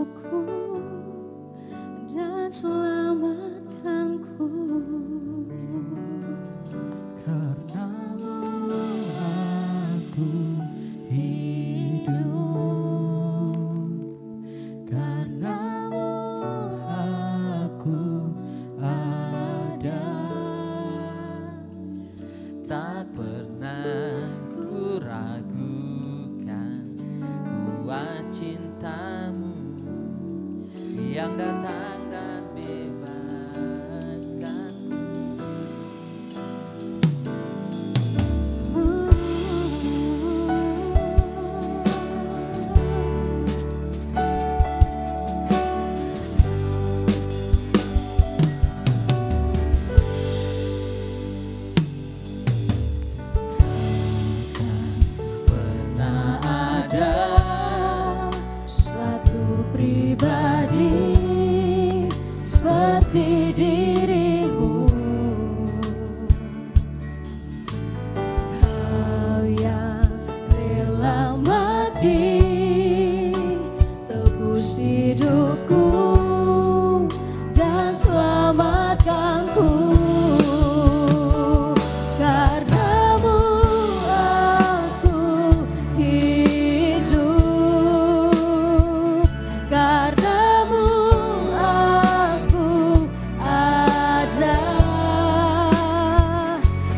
hidupku dan selamatkanku. Karenamu aku hidup, karenamu aku ada. Tak pernah ku ragukan kuat cintamu yang datang dan bebaskan. Pernah ada Satu pribadi seperti dirimu, kau yang rela mati tebus hidupku dan selamatkanku. Karenamu aku hidup, karenamu aku ada.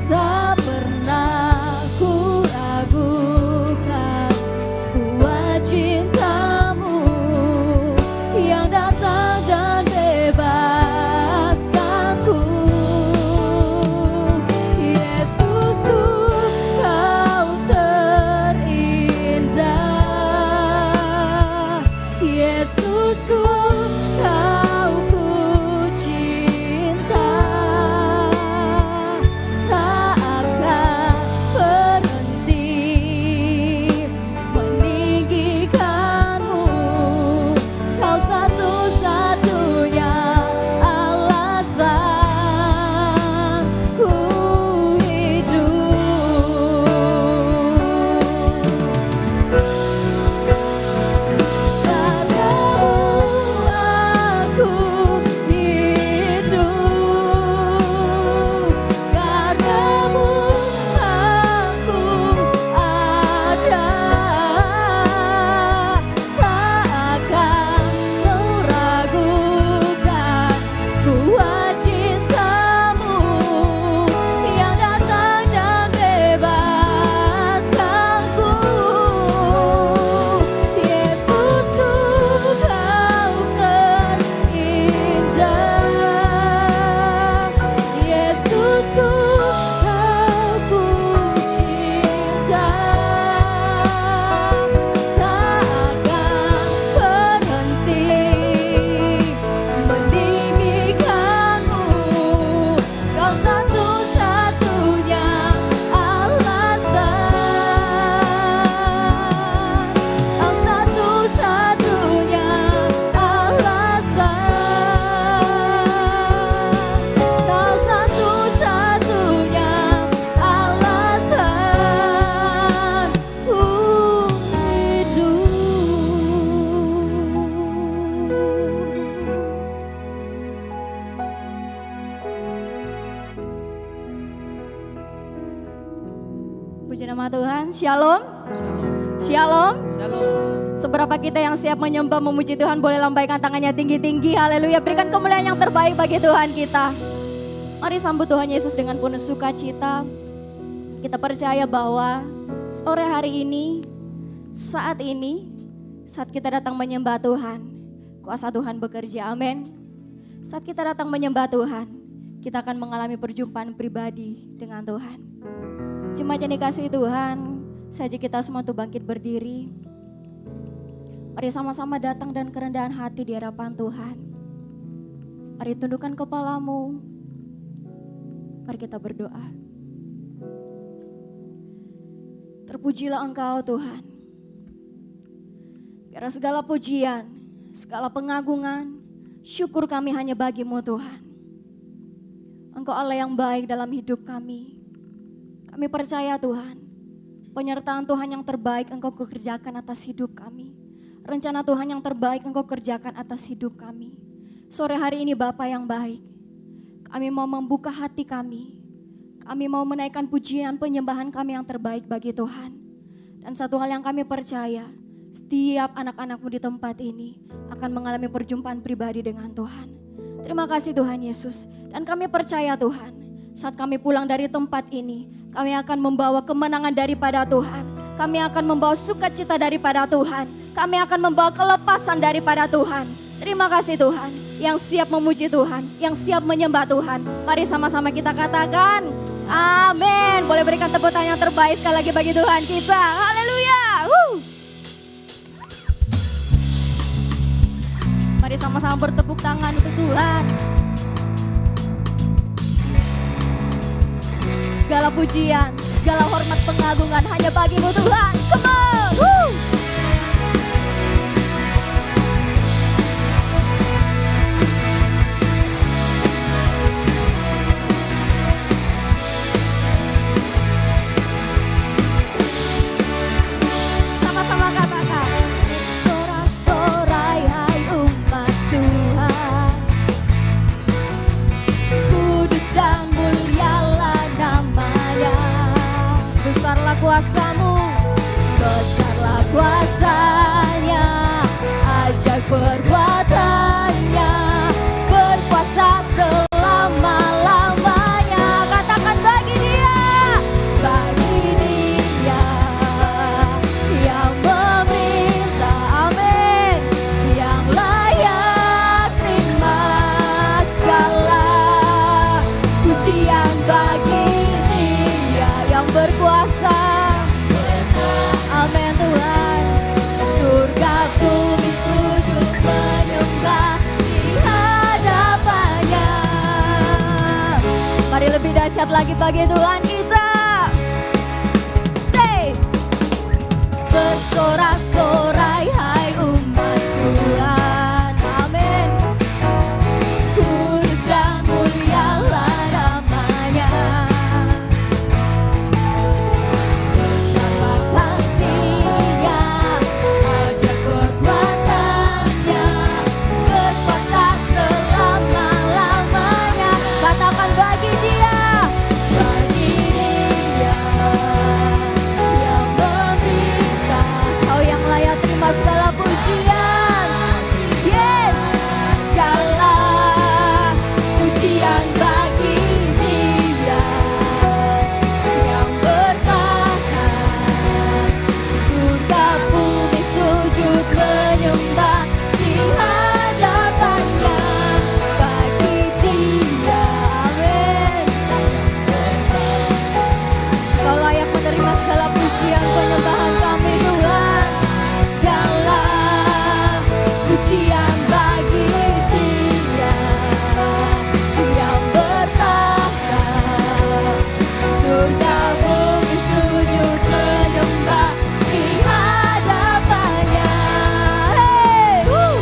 Tak pernah ku ragukan kuat cintamu yang datang dan bebaskanku. Yesusku, kau terindah. Yesusku, kau ku cinta. Tak akan berhenti meninggikanmu. Kau satu-satunya alasan ku hidup. Karenamu aku hidup, karenamu aku ada. Tak akan meragukan kuat cintamu yang datang dan bebaskanku. Yesusku, kau terindah. Yesusku, kau ku cinta. Tak akan berhenti meninggikanmu. Kau satu-satunya alasan. Kau satu-satunya alasan. Kau satu-satunya alasan ku hidup. Puji nama Tuhan. Shalom. Shalom. Seberapa kita yang siap menyembah memuji Tuhan, boleh lambaikan tangannya tinggi-tinggi. Haleluya. Berikan kemuliaan yang terbaik bagi Tuhan kita. Mari sambut Tuhan Yesus dengan penuh sukacita. Kita percaya bahwa sore hari ini, saat kita datang menyembah Tuhan, kuasa Tuhan bekerja. Amin. Saat kita datang menyembah Tuhan, kita akan mengalami perjumpaan pribadi dengan Tuhan. Jemaat yang dikasihi Tuhan, saja kita semua untuk bangkit berdiri. Mari sama-sama datang dan kerendahan hati di hadapan Tuhan. Mari tundukkan kepalamu. Mari kita berdoa. Terpujilah Engkau Tuhan. Biar segala pujian, segala pengagungan, syukur kami hanya bagi-Mu Tuhan. Engkau Allah yang baik dalam hidup kami. Kami percaya Tuhan, penyertaan Tuhan yang terbaik Engkau kerjakan atas hidup kami. rencana Tuhan yang terbaik Engkau kerjakan atas hidup kami. Sore hari ini Bapa yang baik, kami mau membuka hati kami. Kami mau menaikkan pujian penyembahan kami yang terbaik bagi Tuhan. Dan satu hal yang kami percaya, setiap anak-anak-Mu di tempat ini akan mengalami perjumpaan pribadi dengan Tuhan. Terima kasih Tuhan Yesus. Dan kami percaya Tuhan, saat kami pulang dari tempat ini, kami akan membawa kemenangan daripada Tuhan. Kami akan membawa sukacita daripada Tuhan. Kami akan membawa kelepasan daripada Tuhan. Terima kasih Tuhan, yang siap memuji Tuhan, yang siap menyembah Tuhan. Mari sama-sama kita katakan, amin. Boleh berikan tepuk tangan yang terbaik sekali lagi bagi Tuhan kita. Haleluya. Mari sama-sama bertepuk tangan untuk Tuhan. Segala pujian, segala hormat pengagungan hanya bagi-Mu Tuhan. Come on. Woo. Sama-sama katakan, sorak-sorai hai umat Tuhan, kudus dan mulialah namanya. Besarlah kuasa-Mu, besarlah kuasanya, ajaib perbuatannya, berkuasa selama-lamanya. Katakan bagi Dia yang memerintah, amin, yang layak terima segala pujian bagi Dia yang berkuasa. Amin Tuhan. Surga bumi sujud menyembah di hadapannya. Mari lebih dahsyat lagi bagi Tuhan kita. Say, bersorak-sorai hai umat Tuhan, amin. Kudus dan mulialah namanya. Besarlah kasih-Nya, ajaib perbuatannya, berkuasa selama-lamanya. Katakan bagi Dia yang meminta, Kau yang layak terima segala pujian. Yes, segala pujian bagi Dia yang berkata, surga bumi sujud menyembah di hadapannya. Bagi Dia, amin. Kau layak menerima segala pujian penyembahan kami Tuhan. Segala pujian bagi Dia yang bertahta, surga bumi sujud menyembah di hadapannya. Hey, woo.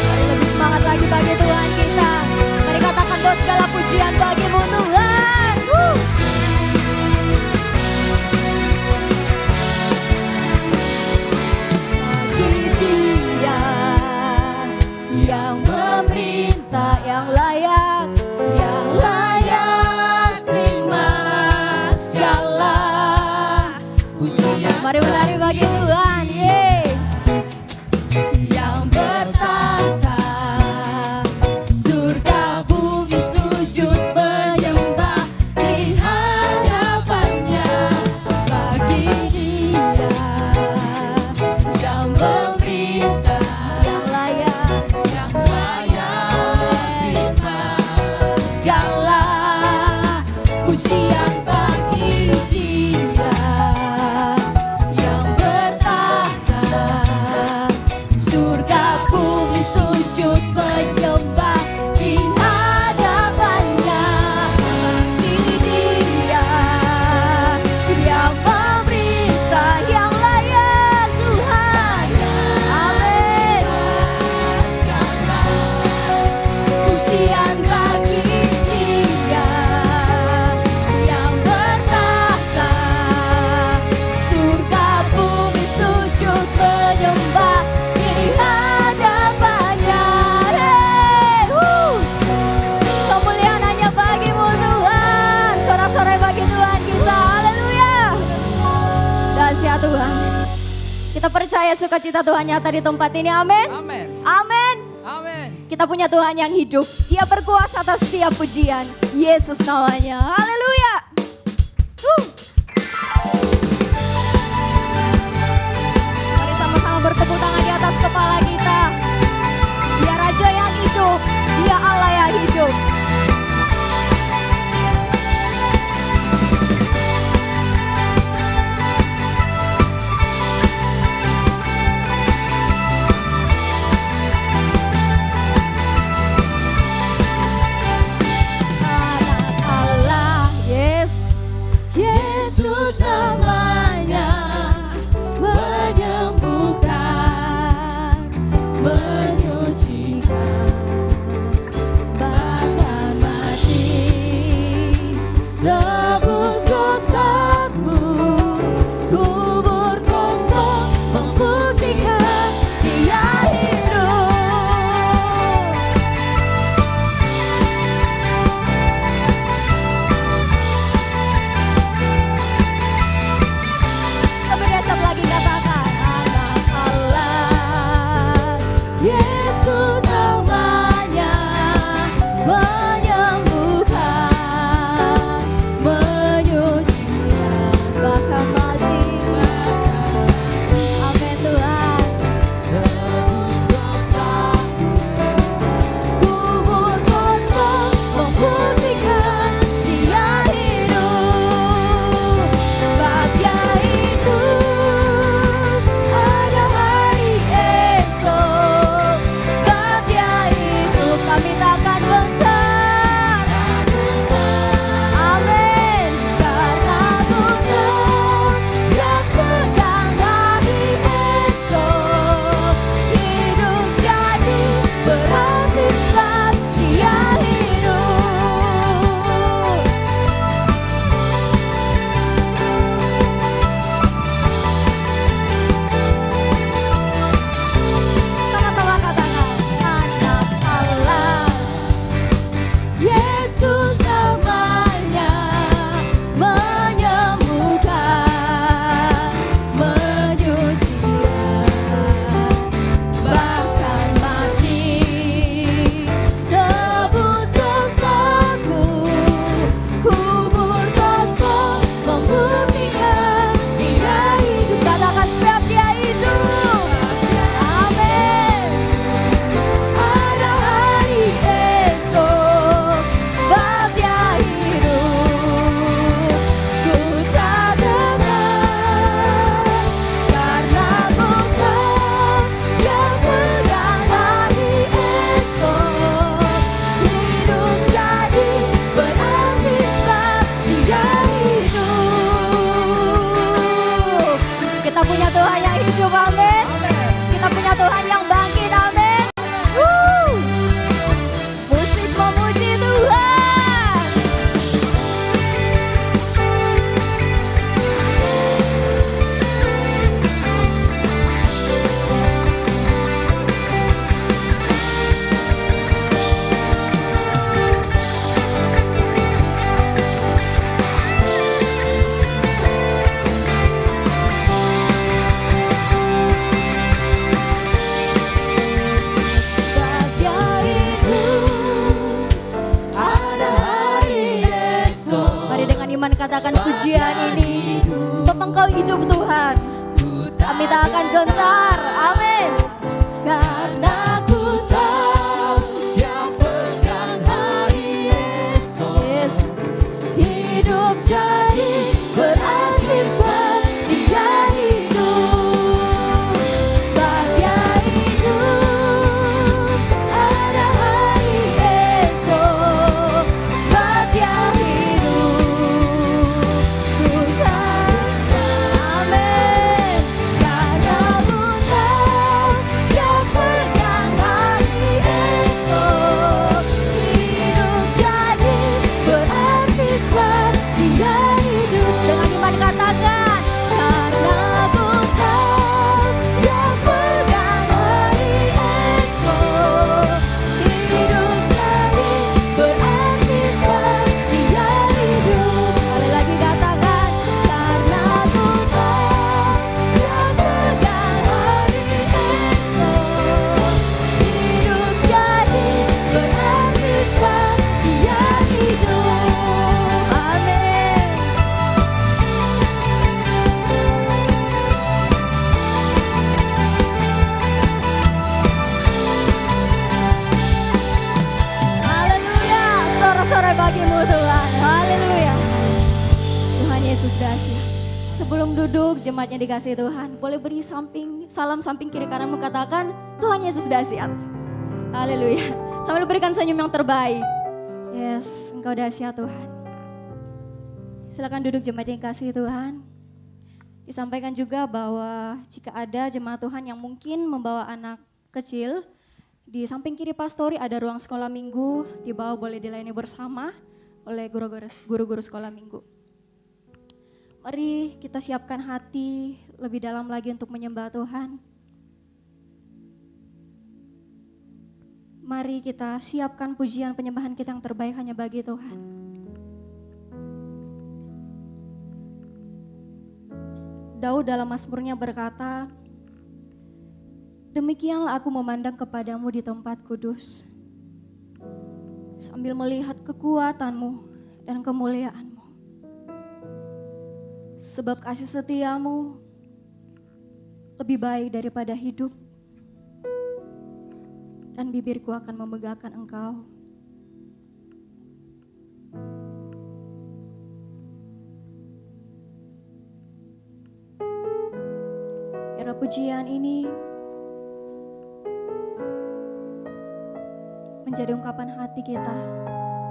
Mari lebih semangat lagi bagi Tuhan kita. Mari katakan bahwa segala pujian bagi-Mu Tuhan. Woo. Bagi Dia yang memerintah, yang layak terima segala pujian. Mari menari bagi Tuhan. Yeay. Yang bertata, surga bumi sujud menyembah di hadapannya. Bagi Dia yang meminta, yang layak terima segala pujian bagi Dia yang bertahta, surga bumi sujud menyembah di hadapannya. Bagi Dia yang memerintah, yang layak Tuhan, amin. percaya sukacita Tuhan nyata di tempat ini, amin. Amin. Amin. Amin. Kita punya Tuhan yang hidup, Dia berkuasa atas setiap pujian. Yesus namanya, haleluya. Mari sama-sama bertepuk tangan di atas kepala kita. Dia Raja yang hidup, Dia Allah yang hidup. Yesus namanya menyembuhkan, menyucikan, bahkan mati nebus dosaku, kubur kosong membuktikan Dia hidup. Berdasar lagi katakan anak Allah. Yesus namanya menyembuhkan, menyucikan, bahkan mati. Amin Tuhan. Nebus dosaku, kubur kosong membuktikan Dia hidup. Sebab Dia hidup, ada hari esok. Sebab Dia hidup, kami takkan gentar. Amin. Karena Ku tahu Dia pegang hari esok. Hidup jadi berarti sebab Dia hidup. Sama-sama katakan anak Allah. Yesus namanya menyembuhkan, menyucikan, bahkan mati nebus dosaku, kubur kosong membuktikan Dia hidup. Katakan sebab Dia hidup. Amin. Ada hari esok, sebab Dia hidup. Ku tak dengar, karena Ku tahu Dia pegang hari esok. Hidup jadi berarti sebab Dia hidup. Kita punya Tuhan yang hidup, amin. Kita punya Tuhan yang bangkit, amin. Musik memuji Tuhan. Sebab Dia hidup, ada hari esok. Mari dengan iman katakan pujian ini. Sebab Engkau hidup Tuhan, kami tak akan gentar. Amin. Karena Ku tahu Dia pegang hari esok. Yes. Hidup jadi berarti sebab Dia hidup. Sebab Dia hidup, ada hari esok. Sebab Dia hidup, Ku tahu. Amin. Karena Ku tahu Dia pegang bagimu Tuhan. Haleluya. Tuhan Yesus dahsyat. Sebelum duduk jemaatnya dikasih Tuhan, boleh beri salam samping kiri kananmu, katakan Tuhan Yesus dahsyat. Haleluya. Sambil berikan senyum yang terbaik. Yes, Engkau dahsyat Tuhan. Silakan duduk jemaat yang kasih Tuhan. Disampaikan juga bahwa jika ada jemaat Tuhan yang mungkin membawa anak kecil, di samping kiri pastori ada ruang sekolah minggu, di bawah boleh dilayani bersama oleh guru-guru sekolah minggu. Mari kita siapkan hati lebih dalam lagi untuk menyembah Tuhan. Mari kita siapkan pujian penyembahan kita yang terbaik hanya bagi Tuhan. Daud dalam Mazmurnya berkata, demikianlah aku memandang kepadamu di tempat kudus, sambil melihat kekuatanmu dan kemuliaanmu. Sebab kasih setiamu lebih baik daripada hidup, dan bibirku akan memegahkan engkau. Kira pujian ini menjadi ungkapan hati kita,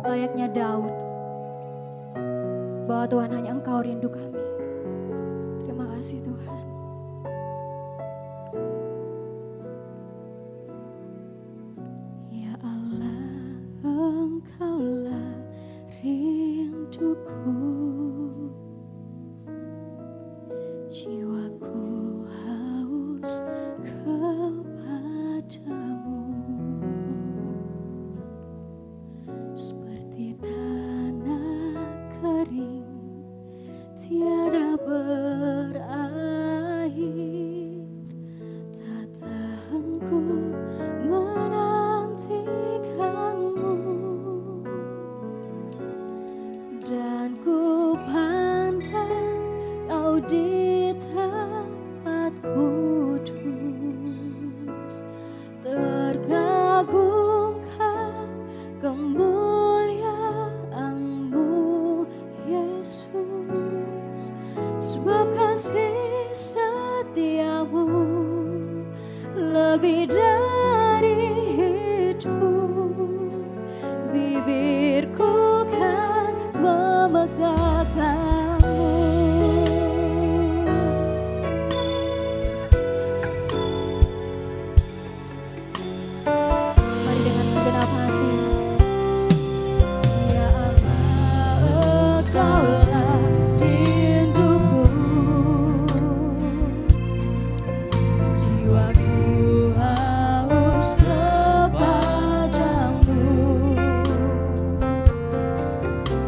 layaknya Daud, bahwa Tuhan hanya Engkau rindu kami. Terima kasih Tuhan. Ya Allah, Engkaulah rinduku, jiwaku haus kepadamu. Seperti tanah kering tiada berair, tatahku menantikanmu, dan ku pandang kau di tempat kudus, terkagumkan kemuliaan-Mu Yesus. Sebab kasih setiamu lebih dari hidup, bibirku kan memegahkanmu. Mari dengan segenap hati. Ya Allah, Engkaulah rinduku, jiwaku haus kepadamu.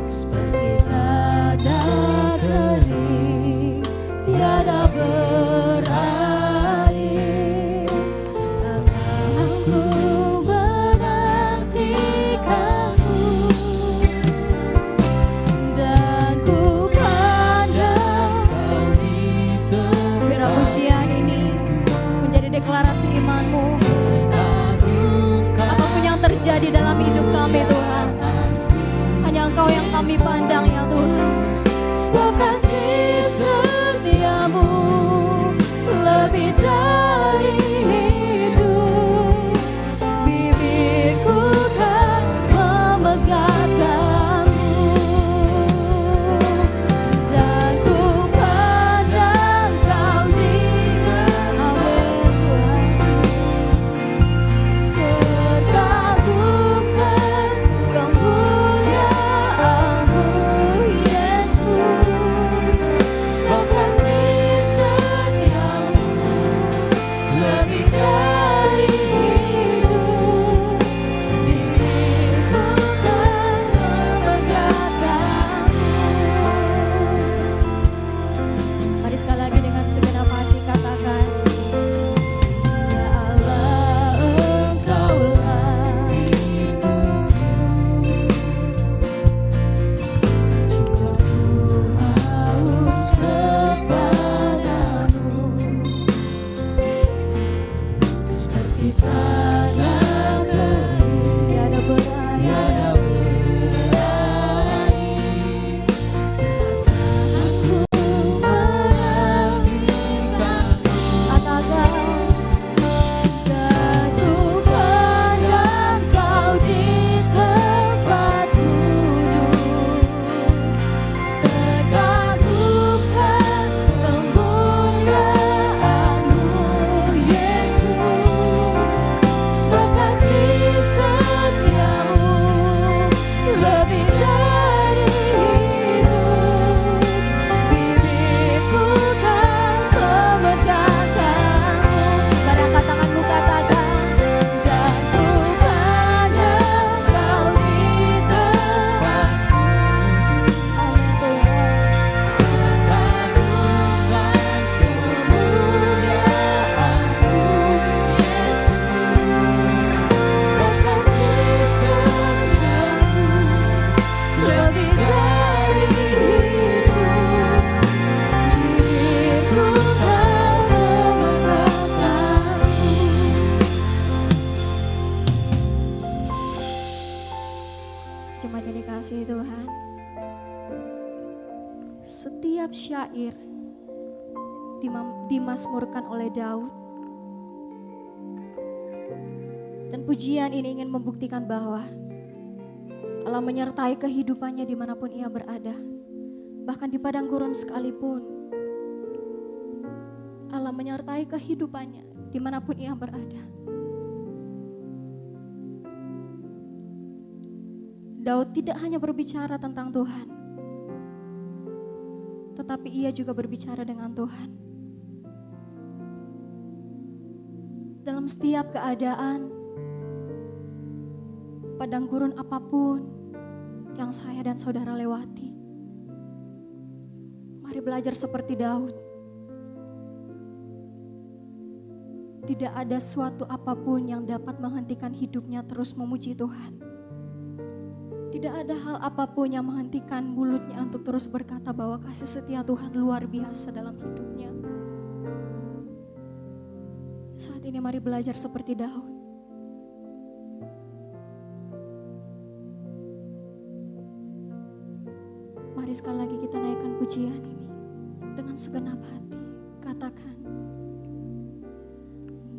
Seperti tanah kering tiada berair, tatahku menantikanmu, dan ku pandang. Biarlah pujian ini menjadi deklarasi imanmu. Apapun yang terjadi dalam hidup kami Tuhan, hanya Engkau yang kami pandang ya Tuhan. Sebab kasih setiamu lebih dari hidup, bibirku kan memegahkanmu, dan ku pandang kau di tempat terkagumkan kemuliaan-Mu Yesus. Sebab kasih setiamu Jemaat yang dikasihi Tuhan, setiap syair dimazmurkan oleh Daud, dan pujian ini ingin membuktikan bahwa Allah menyertai kehidupannya dimanapun ia berada. Bahkan di padang gurun sekalipun, Allah menyertai kehidupannya dimanapun ia berada. Daud tidak hanya berbicara tentang Tuhan, tetapi ia juga berbicara dengan Tuhan. Dalam setiap keadaan, padang gurun apapun yang saya dan saudara lewati, mari belajar seperti Daud. Tidak ada suatu apapun yang dapat menghentikan hidupnya terus memuji Tuhan. Tidak ada hal apapun yang menghentikan mulutnya untuk terus berkata bahwa kasih setia Tuhan luar biasa dalam hidupnya. Saat ini mari belajar seperti Daud. Mari sekali lagi kita naikkan pujian ini dengan segenap hati. Katakan.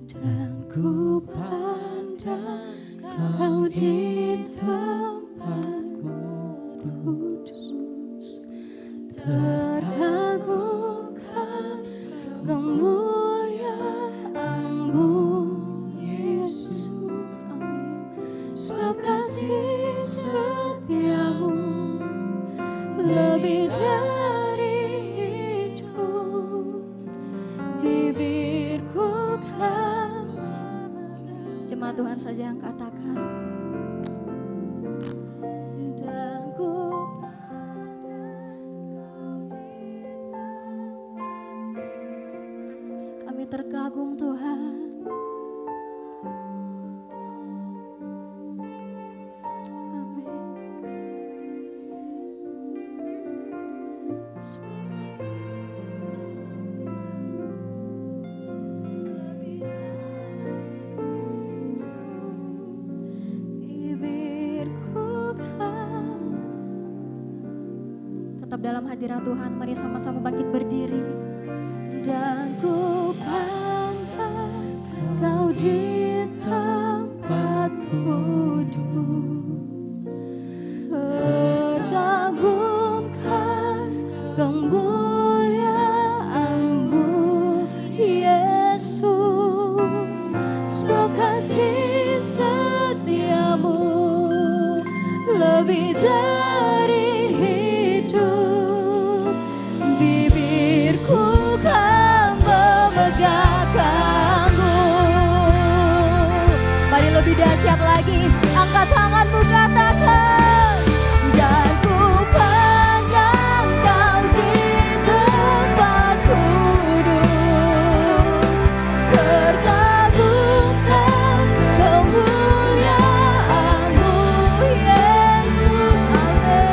Dan ku pandang Kau di tempat kudus, teragungkan kemuliaan-Mu Yesus. Amin. Sebab kasih setia-Mu lebih dari hidup, bibirku kan. Jemaat Tuhan saja yang katakan. Dan ku kami terkagum Tuhan. Tetap dalam hadirat Tuhan, mari sama-sama bangkit berdiri. Dan ku pandang Kau di tempat kudus, teragungkan kemuliaan-Mu Yesus. Sebab kasih setia-Mu lebih dari hidup, bibirku kan memegangkan-Mu. Mari lebih dahsyat lagi, angkat tanganmu katakan. Dan ku pandang Kau di tempat kudus, terkagumkan kemuliaan-Mu Yesus. Amin.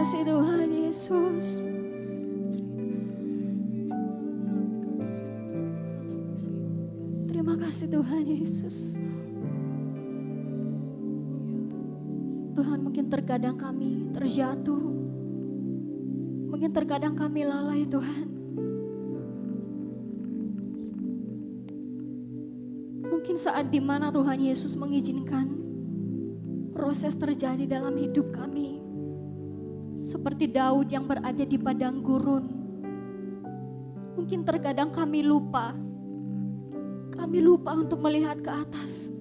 kasih Tuhan Yesus. Terima kasih Tuhan Yesus. Tuhan, mungkin terkadang kami terjatuh. Mungkin terkadang kami lalai Tuhan. Mungkin saat dimana Tuhan Yesus mengizinkan proses terjadi dalam hidup kami. Seperti Daud yang berada di padang gurun. Mungkin terkadang kami lupa. Kami lupa untuk melihat ke atas.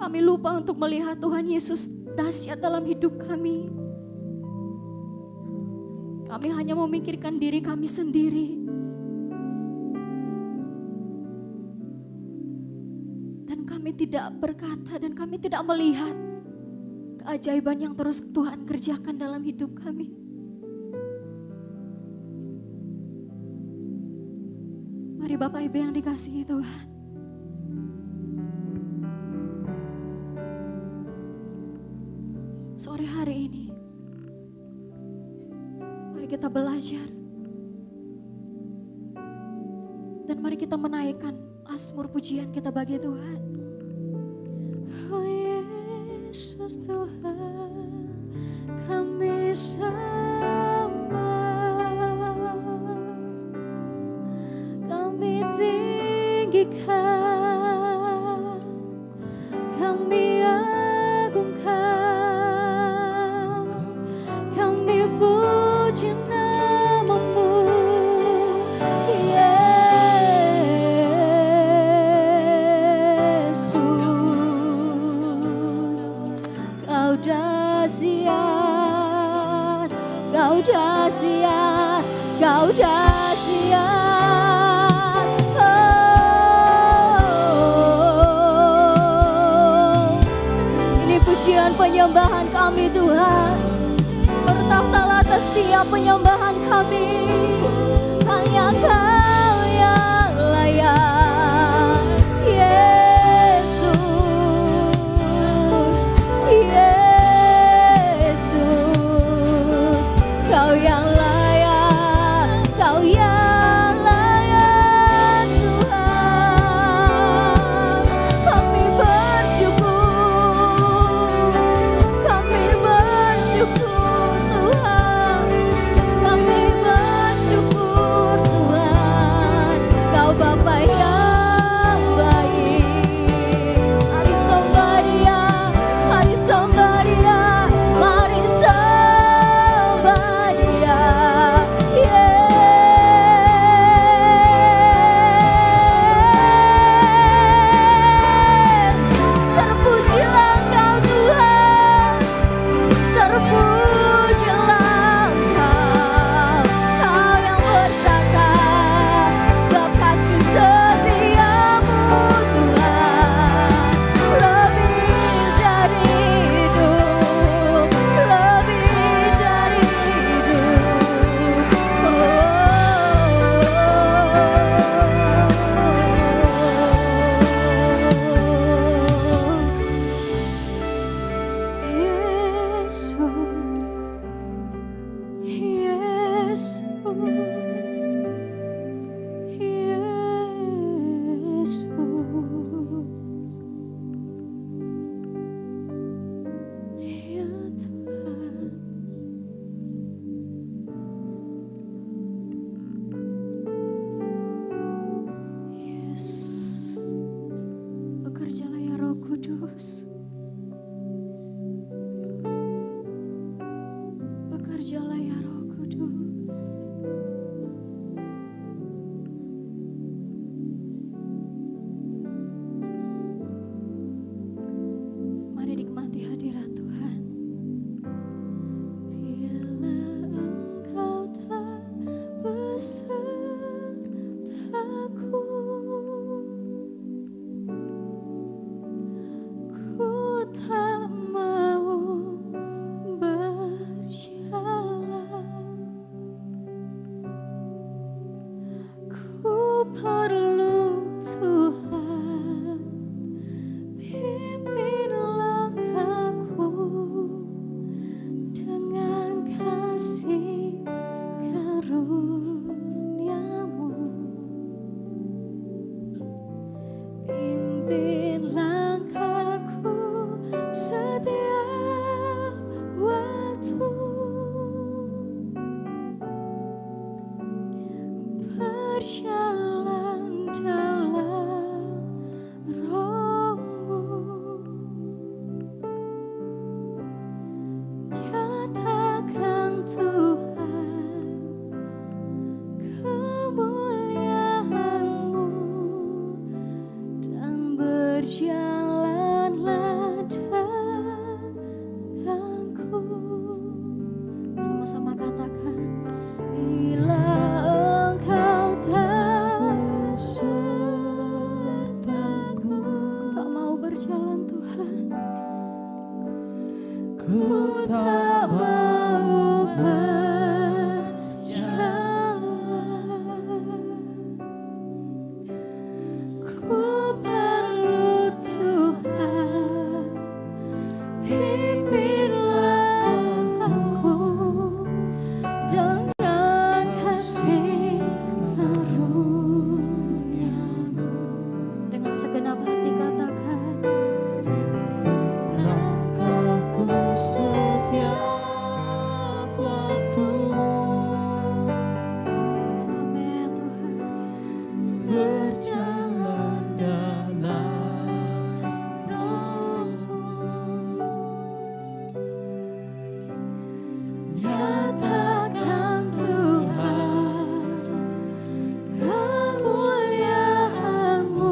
Kami lupa untuk melihat Tuhan Yesus dahsyat dalam hidup kami. Kami hanya memikirkan diri kami sendiri. Dan kami tidak berkata dan kami tidak melihat keajaiban yang terus Tuhan kerjakan dalam hidup kami. Mari Bapak Ibu yang dikasihi Tuhan. Sore hari ini, mari kita belajar. Dan mari kita menaikkan Mazmur pujian kita bagi Tuhan. Oh Yesus Tuhan, kami sembah, kami tinggikan, kami agungkan, kami puji nama-Mu, Yesus. Kau dahsyat, Kau dahsyat, Kau dahsyat. Oh, ini pujian penyembahan kami Tuhan. Bertahtalah atas setiap penyembahan kami. Hanya Kau yang layak, Yesus, Yesus. Kau yang layak, Kau yang layak Tuhan. Kami bersyukur, kami bersyukur Tuhan. Kami bersyukur Tuhan. Kau Bapa yang baik. Mari sembah Dia, mari sembah Dia, mari sembah Dia. Terpujilah Engkau Tuhan, terpujilah Engkau, Kau yang bertata, sebab kasih setiamu Tuhan lebih dari hidup, lebih dari hidup. Yesus, Yesus, Yesus, ya Tuhan. Yes, bekerjalah ya Roh Kudus. Bekerjalah ya Roh Kudus. Mari nikmati hadirat Tuhan. Bila Engkau tak besertaku, ku ku tak mau berjalan. Ku perlu Tuhan, pimpinlah aku dengan kasih karunia-Mu. Dengan segenap hati katakan, Langkahku setiap waktu, amin Tuhan. berjalan dalam Roh-Mu. Nyatakan Tuhan kemuliaan-Mu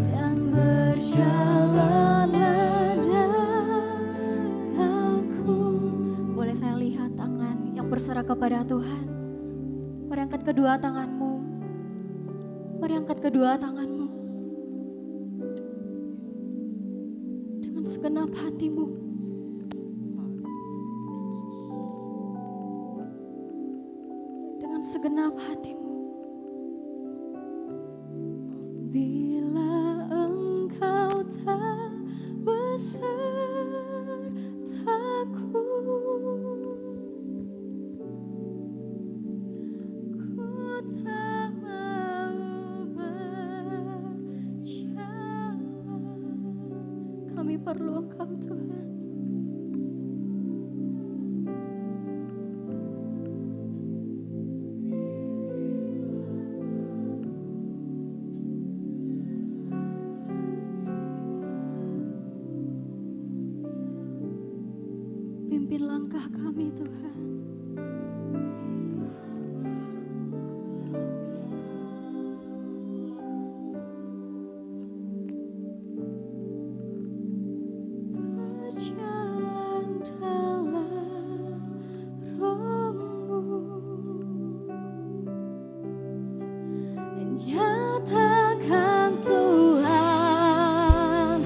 dan berjalanlah denganku. Boleh saya lihat tangan yang berserah kepada Tuhan? Mari angkat kedua tanganmu. Mari angkat kedua tanganmu. Dengan segenap hatimu. Dengan segenap hatimu. Bila Engkau tak besertaku, ku tak mau berjalan. Kami perlu Engkau Tuhan. Pimpin langkah kami Tuhan. Berjalan dalam Roh-Mu. Nyatakan Tuhan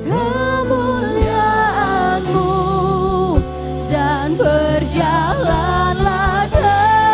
kemuliaan-Mu dan berjalanlah denganku.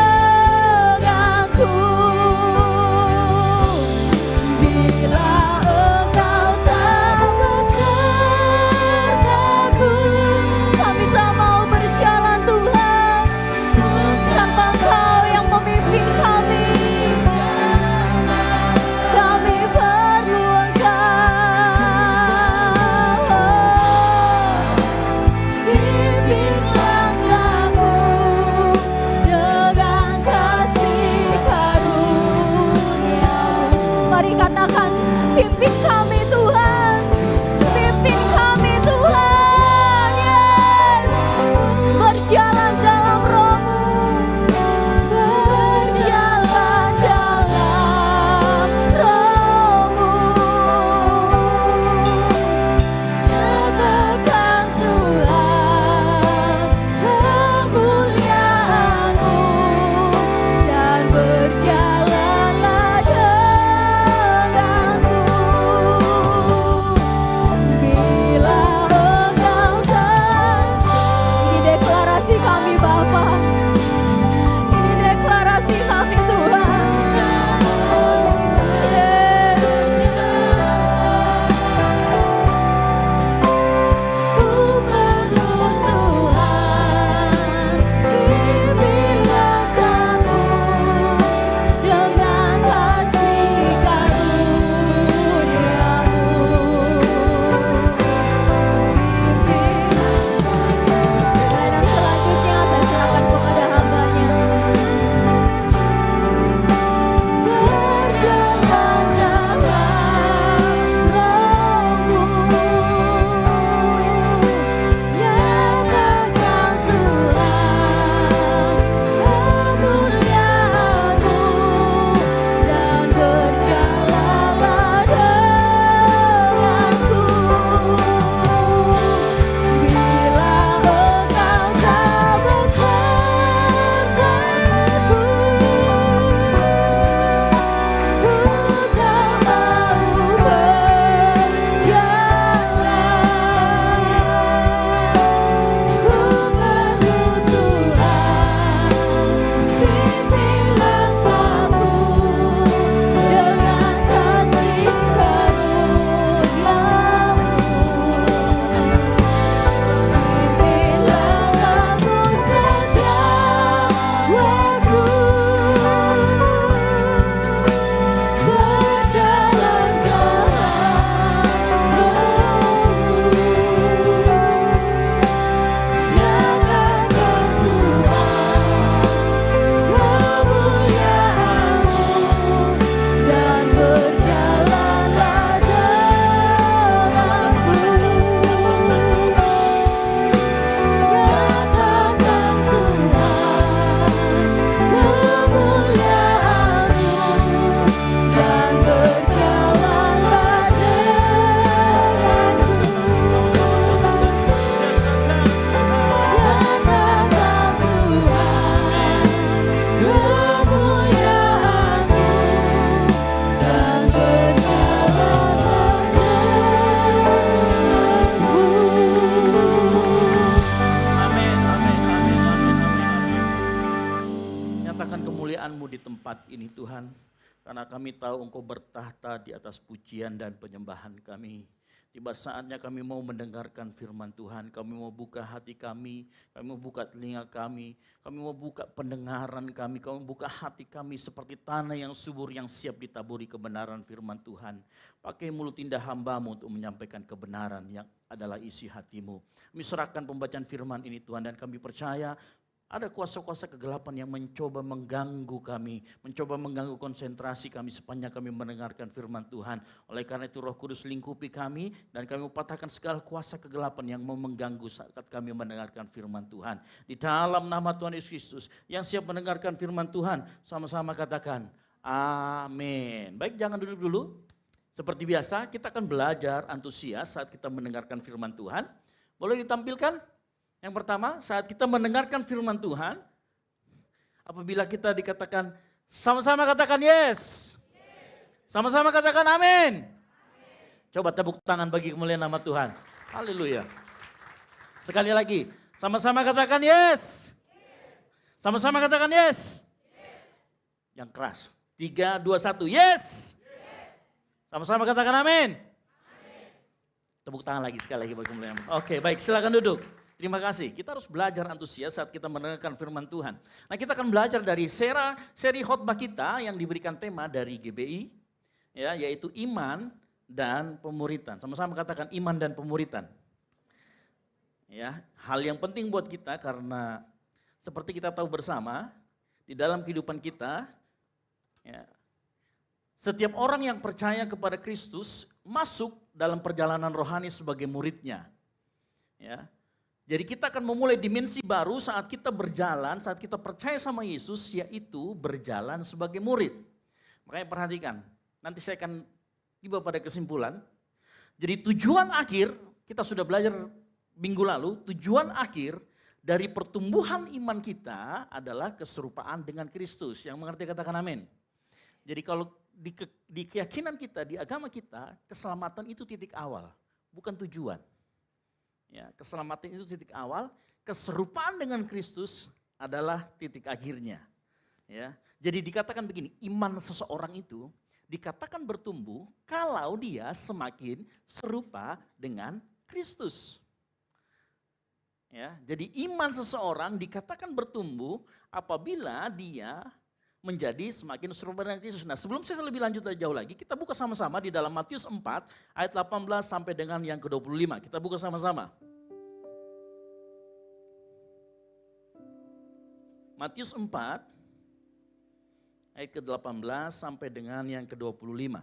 Tuhan, karena kami tahu Engkau bertahta di atas pujian dan penyembahan kami. Tiba saatnya kami mau mendengarkan firman Tuhan, kami mau buka hati kami mau buka telinga kami mau buka pendengaran kami mau buka hati kami seperti tanah yang subur yang siap ditaburi kebenaran firman Tuhan. Pakai mulut indah hamba-Mu untuk menyampaikan kebenaran yang adalah isi hati-Mu. Kami serahkan pembacaan firman ini Tuhan, dan kami percaya ada kuasa-kuasa kegelapan yang mencoba mengganggu kami, mencoba mengganggu konsentrasi kami sepanjang kami mendengarkan firman Tuhan. Oleh karena itu Roh Kudus lingkupi kami, dan kami patahkan segala kuasa kegelapan yang mau mengganggu saat kami mendengarkan firman Tuhan. Di dalam nama Tuhan Yesus Kristus, yang siap mendengarkan firman Tuhan, sama-sama katakan amin. Baik, jangan duduk dulu. Seperti biasa, kita akan belajar antusias saat kita mendengarkan firman Tuhan. Boleh ditampilkan? Yang pertama, saat kita mendengarkan firman Tuhan, apabila kita dikatakan, sama-sama katakan yes. Sama-sama katakan amin. Coba tepuk tangan bagi kemuliaan nama Tuhan. Haleluya. Sekali lagi, sama-sama katakan yes. Sama-sama katakan yes. Yang keras. 3, 2, 1, yes. Sama-sama katakan amin. Tepuk tangan lagi sekali lagi bagi kemuliaan. Oke, baik, silakan duduk. Terima kasih. Kita harus belajar antusias saat kita mendengarkan firman Tuhan. Nah, kita akan belajar dari seri khotbah kita yang diberikan tema dari GBI, ya, yaitu iman dan pemuritan. Sama-sama katakan iman dan pemuritan. Ya, hal yang penting buat kita karena seperti kita tahu bersama di dalam kehidupan kita, ya, setiap orang yang percaya kepada Kristus masuk dalam perjalanan rohani sebagai muridnya. Ya. Jadi kita akan memulai dimensi baru saat kita berjalan, saat kita percaya sama Yesus, yaitu berjalan sebagai murid. Makanya perhatikan, nanti saya akan tiba pada kesimpulan. Jadi tujuan akhir, kita sudah belajar minggu lalu, tujuan akhir dari pertumbuhan iman kita adalah keserupaan dengan Kristus. Yang mengerti katakan amin. Jadi kalau di keyakinan kita, di agama kita, keselamatan itu titik awal, bukan tujuan. Ya, keselamatan itu titik awal, keserupaan dengan Kristus adalah titik akhirnya. Ya, jadi dikatakan begini, iman seseorang itu dikatakan bertumbuh kalau dia semakin serupa dengan Kristus. Ya, jadi iman seseorang dikatakan bertumbuh apabila dia menjadi semakin serupa dengan Kristus. Nah, sebelum saya lebih lanjut jauh lagi, kita buka sama-sama di dalam Matius 4 ayat 18 sampai dengan yang ke-25. Kita buka sama-sama. Matius 4 ayat ke-18 sampai dengan yang ke-25.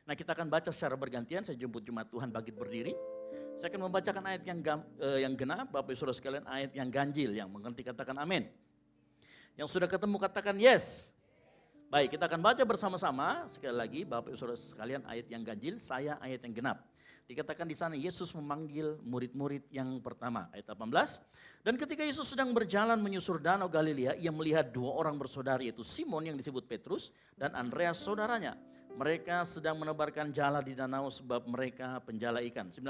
Nah, kita akan baca secara bergantian. Saya jemput jemaat Tuhan bangkit berdiri. Saya akan membacakan ayat yang genap, Bapak Ibu Saudara sekalian, ayat yang ganjil, yang mengerti katakan amin. Yang sudah ketemu katakan yes. Baik, kita akan baca bersama-sama sekali lagi Bapak Ibu Saudara sekalian, ayat yang ganjil, saya ayat yang genap. Dikatakan di sana Yesus memanggil murid-murid yang pertama, ayat 18. Dan ketika Yesus sedang berjalan menyusur danau Galilea, ia melihat dua orang bersaudara, yaitu Simon yang disebut Petrus dan Andreas saudaranya. Mereka sedang menebarkan jala di danau sebab mereka penjala ikan. 19.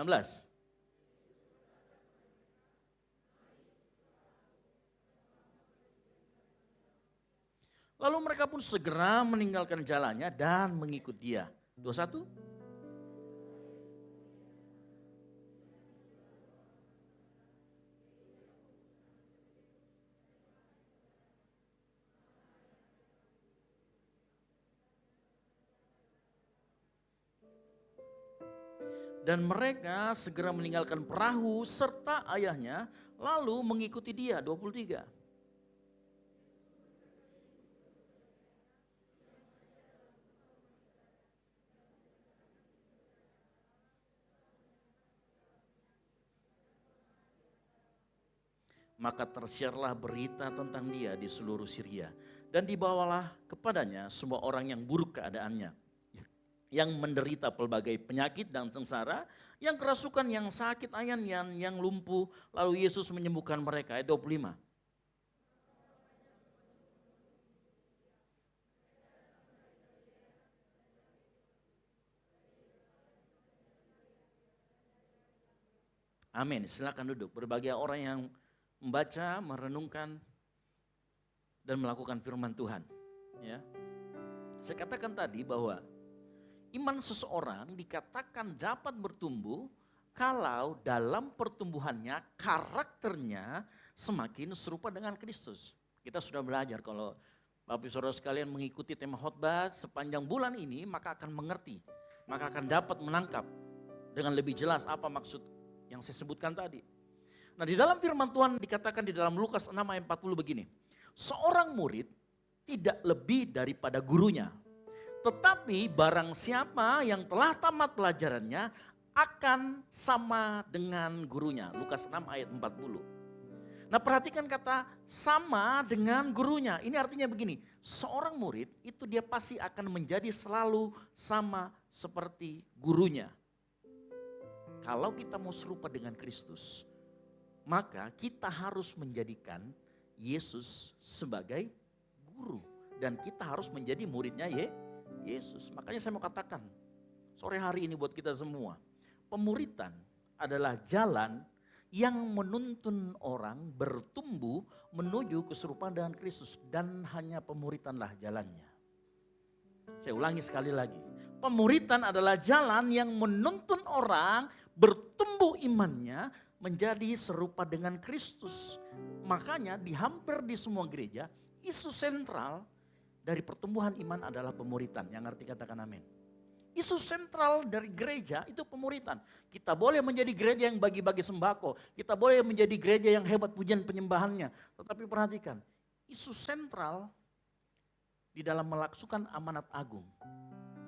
Lalu mereka pun segera meninggalkan jalannya dan mengikut dia. 21. Dan mereka segera meninggalkan perahu serta ayahnya lalu mengikuti dia. 23. Maka tersiarlah berita tentang dia di seluruh Syria. Dan dibawalah kepadanya semua orang yang buruk keadaannya, yang menderita pelbagai penyakit dan sengsara, yang kerasukan, yang sakit ayan, yang lumpuh. Lalu Yesus menyembuhkan mereka. Ayat 25. Amin. Silakan duduk. Berbagai orang yang membaca, merenungkan, dan melakukan firman Tuhan. Ya. Saya katakan tadi bahwa iman seseorang dikatakan dapat bertumbuh kalau dalam pertumbuhannya karakternya semakin serupa dengan Kristus. Kita sudah belajar kalau Bapak Ibu Saudara sekalian mengikuti tema khotbah sepanjang bulan ini, maka akan mengerti, maka akan dapat menangkap dengan lebih jelas apa maksud yang saya sebutkan tadi. Nah, di dalam firman Tuhan dikatakan di dalam Lukas 6 ayat 40 begini. Seorang murid tidak lebih daripada gurunya. Tetapi barang siapa yang telah tamat pelajarannya akan sama dengan gurunya. Lukas 6 ayat 40. Nah, perhatikan kata sama dengan gurunya. Ini artinya begini, seorang murid itu dia pasti akan menjadi selalu sama seperti gurunya. Kalau kita mau serupa dengan Kristus, maka kita harus menjadikan Yesus sebagai guru. Dan kita harus menjadi muridnya Yesus. Makanya saya mau katakan, sore hari ini buat kita semua, pemuritan adalah jalan yang menuntun orang bertumbuh menuju keserupaan dengan Kristus. Dan hanya pemuritanlah jalannya. Saya ulangi sekali lagi. Pemuritan adalah jalan yang menuntun orang bertumbuh imannya menjadi serupa dengan Kristus. Makanya hampir di semua gereja, isu sentral dari pertumbuhan iman adalah pemuritan. Yang arti katakan amin. Isu sentral dari gereja itu pemuritan. Kita boleh menjadi gereja yang bagi-bagi sembako. Kita boleh menjadi gereja yang hebat pujian penyembahannya. Tetapi perhatikan, isu sentral di dalam melaksukan amanat agung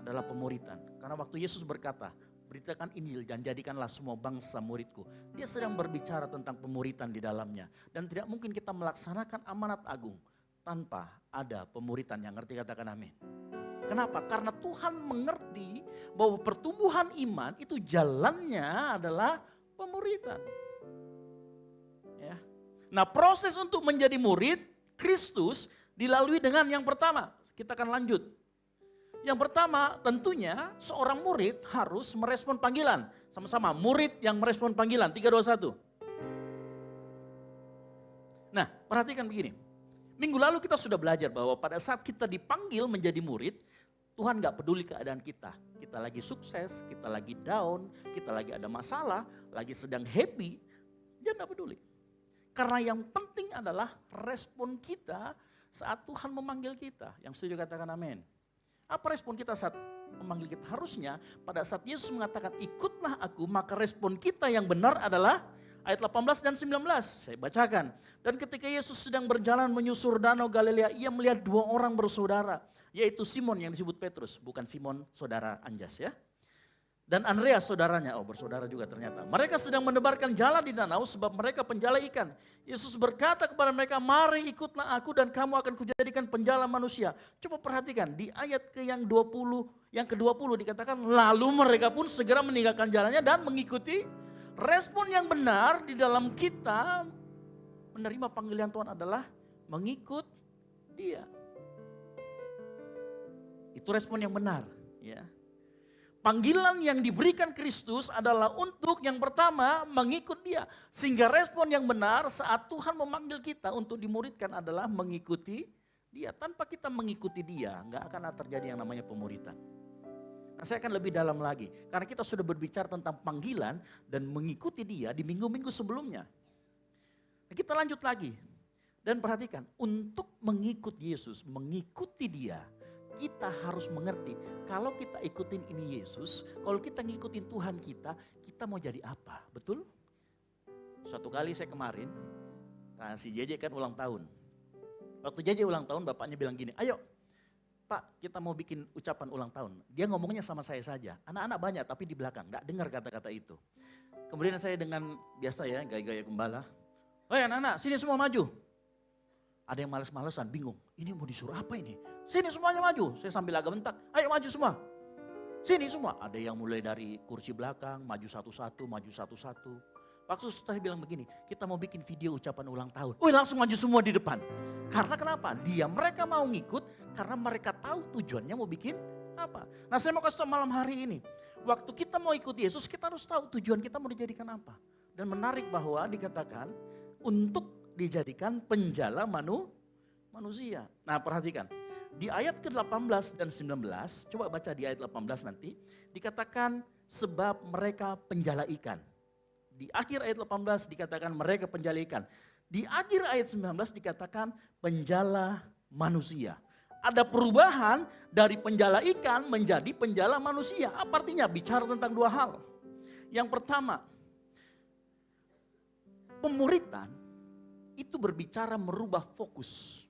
adalah pemuritan. Karena waktu Yesus berkata, beritakan Injil dan jadikanlah semua bangsa muridku. Dia sedang berbicara tentang pemuritan di dalamnya. Dan tidak mungkin kita melaksanakan amanat agung tanpa ada pemuritan. Yang ngerti katakan amin. Kenapa? Karena Tuhan mengerti bahwa pertumbuhan iman itu jalannya adalah pemuritan. Ya. Nah, proses untuk menjadi murid Kristus dilalui dengan yang pertama. Kita akan lanjut. Yang pertama tentunya seorang murid harus merespon panggilan. Sama-sama murid yang merespon panggilan. 3, 2, 1. Nah, perhatikan begini. Minggu lalu kita sudah belajar bahwa pada saat kita dipanggil menjadi murid, Tuhan gak peduli keadaan kita. Kita lagi sukses, kita lagi down, kita lagi ada masalah, lagi sedang happy. Dia gak peduli. Karena yang penting adalah respon kita saat Tuhan memanggil kita. Yang setuju katakan amin. Apa respon kita saat memanggil kita? Harusnya pada saat Yesus mengatakan ikutlah aku, maka respon kita yang benar adalah ayat 18 dan 19. Saya bacakan. Dan ketika Yesus sedang berjalan menyusur danau Galilea, ia melihat 2 orang bersaudara. Yaitu Simon yang disebut Petrus, bukan Simon saudara Anjas ya. Dan Andreas saudaranya, bersaudara juga ternyata. Mereka sedang menebarkan jala di danau sebab mereka penjala ikan. Yesus berkata kepada mereka, mari ikutlah aku dan kamu akan kujadikan penjala manusia. Coba perhatikan di ayat yang ke-20 dikatakan, lalu mereka pun segera meninggalkan jalannya dan mengikuti. Respon yang benar di dalam kita menerima panggilan Tuhan adalah mengikut Dia. Itu respon yang benar, ya. Panggilan yang diberikan Kristus adalah untuk yang pertama mengikut Dia. Sehingga respon yang benar saat Tuhan memanggil kita untuk dimuridkan adalah mengikuti Dia. Tanpa kita mengikuti Dia, nggak akan terjadi yang namanya pemuritan. Nah, saya akan lebih dalam lagi. Karena kita sudah berbicara tentang panggilan dan mengikuti Dia di minggu-minggu sebelumnya. Nah, kita lanjut lagi. Dan perhatikan, untuk mengikut Yesus, mengikuti Dia, kita harus mengerti, kalau kita ikutin ini Yesus, kalau kita ngikutin Tuhan kita mau jadi apa? Betul? Suatu kali saya kemarin, si JJ kan ulang tahun. Waktu JJ ulang tahun, bapaknya bilang gini, ayo Pak, kita mau bikin ucapan ulang tahun. Dia ngomongnya sama saya saja. Anak-anak banyak tapi di belakang, gak dengar kata-kata itu. Kemudian saya dengan biasa ya, gaya-gaya gembala. Hei anak-anak, sini semua maju. Ada yang males-malesan, bingung. Ini mau disuruh apa ini? Sini semuanya maju. Saya sambil agak bentak, ayo maju semua. Sini semua. Ada yang mulai dari kursi belakang, maju satu-satu, maju satu-satu. Waktu saya bilang begini, kita mau bikin video ucapan ulang tahun. Wih langsung maju semua di depan. Karena kenapa? Mereka mau ngikut karena mereka tahu tujuannya mau bikin apa. Nah saya mau kasih tahu malam hari ini. Waktu kita mau ikut Yesus, kita harus tahu tujuan kita mau dijadikan apa. Dan menarik bahwa dikatakan untuk dijadikan penjala manusia. Nah perhatikan, Di ayat ke-18 dan 19, coba baca di ayat 18 nanti, dikatakan sebab mereka penjala ikan. Di akhir ayat 18 dikatakan mereka penjala ikan. Di akhir ayat 19 dikatakan penjala manusia. Ada perubahan dari penjala ikan menjadi penjala manusia. Apa artinya? Bicara tentang dua hal. Yang pertama, pemuritan itu berbicara merubah fokus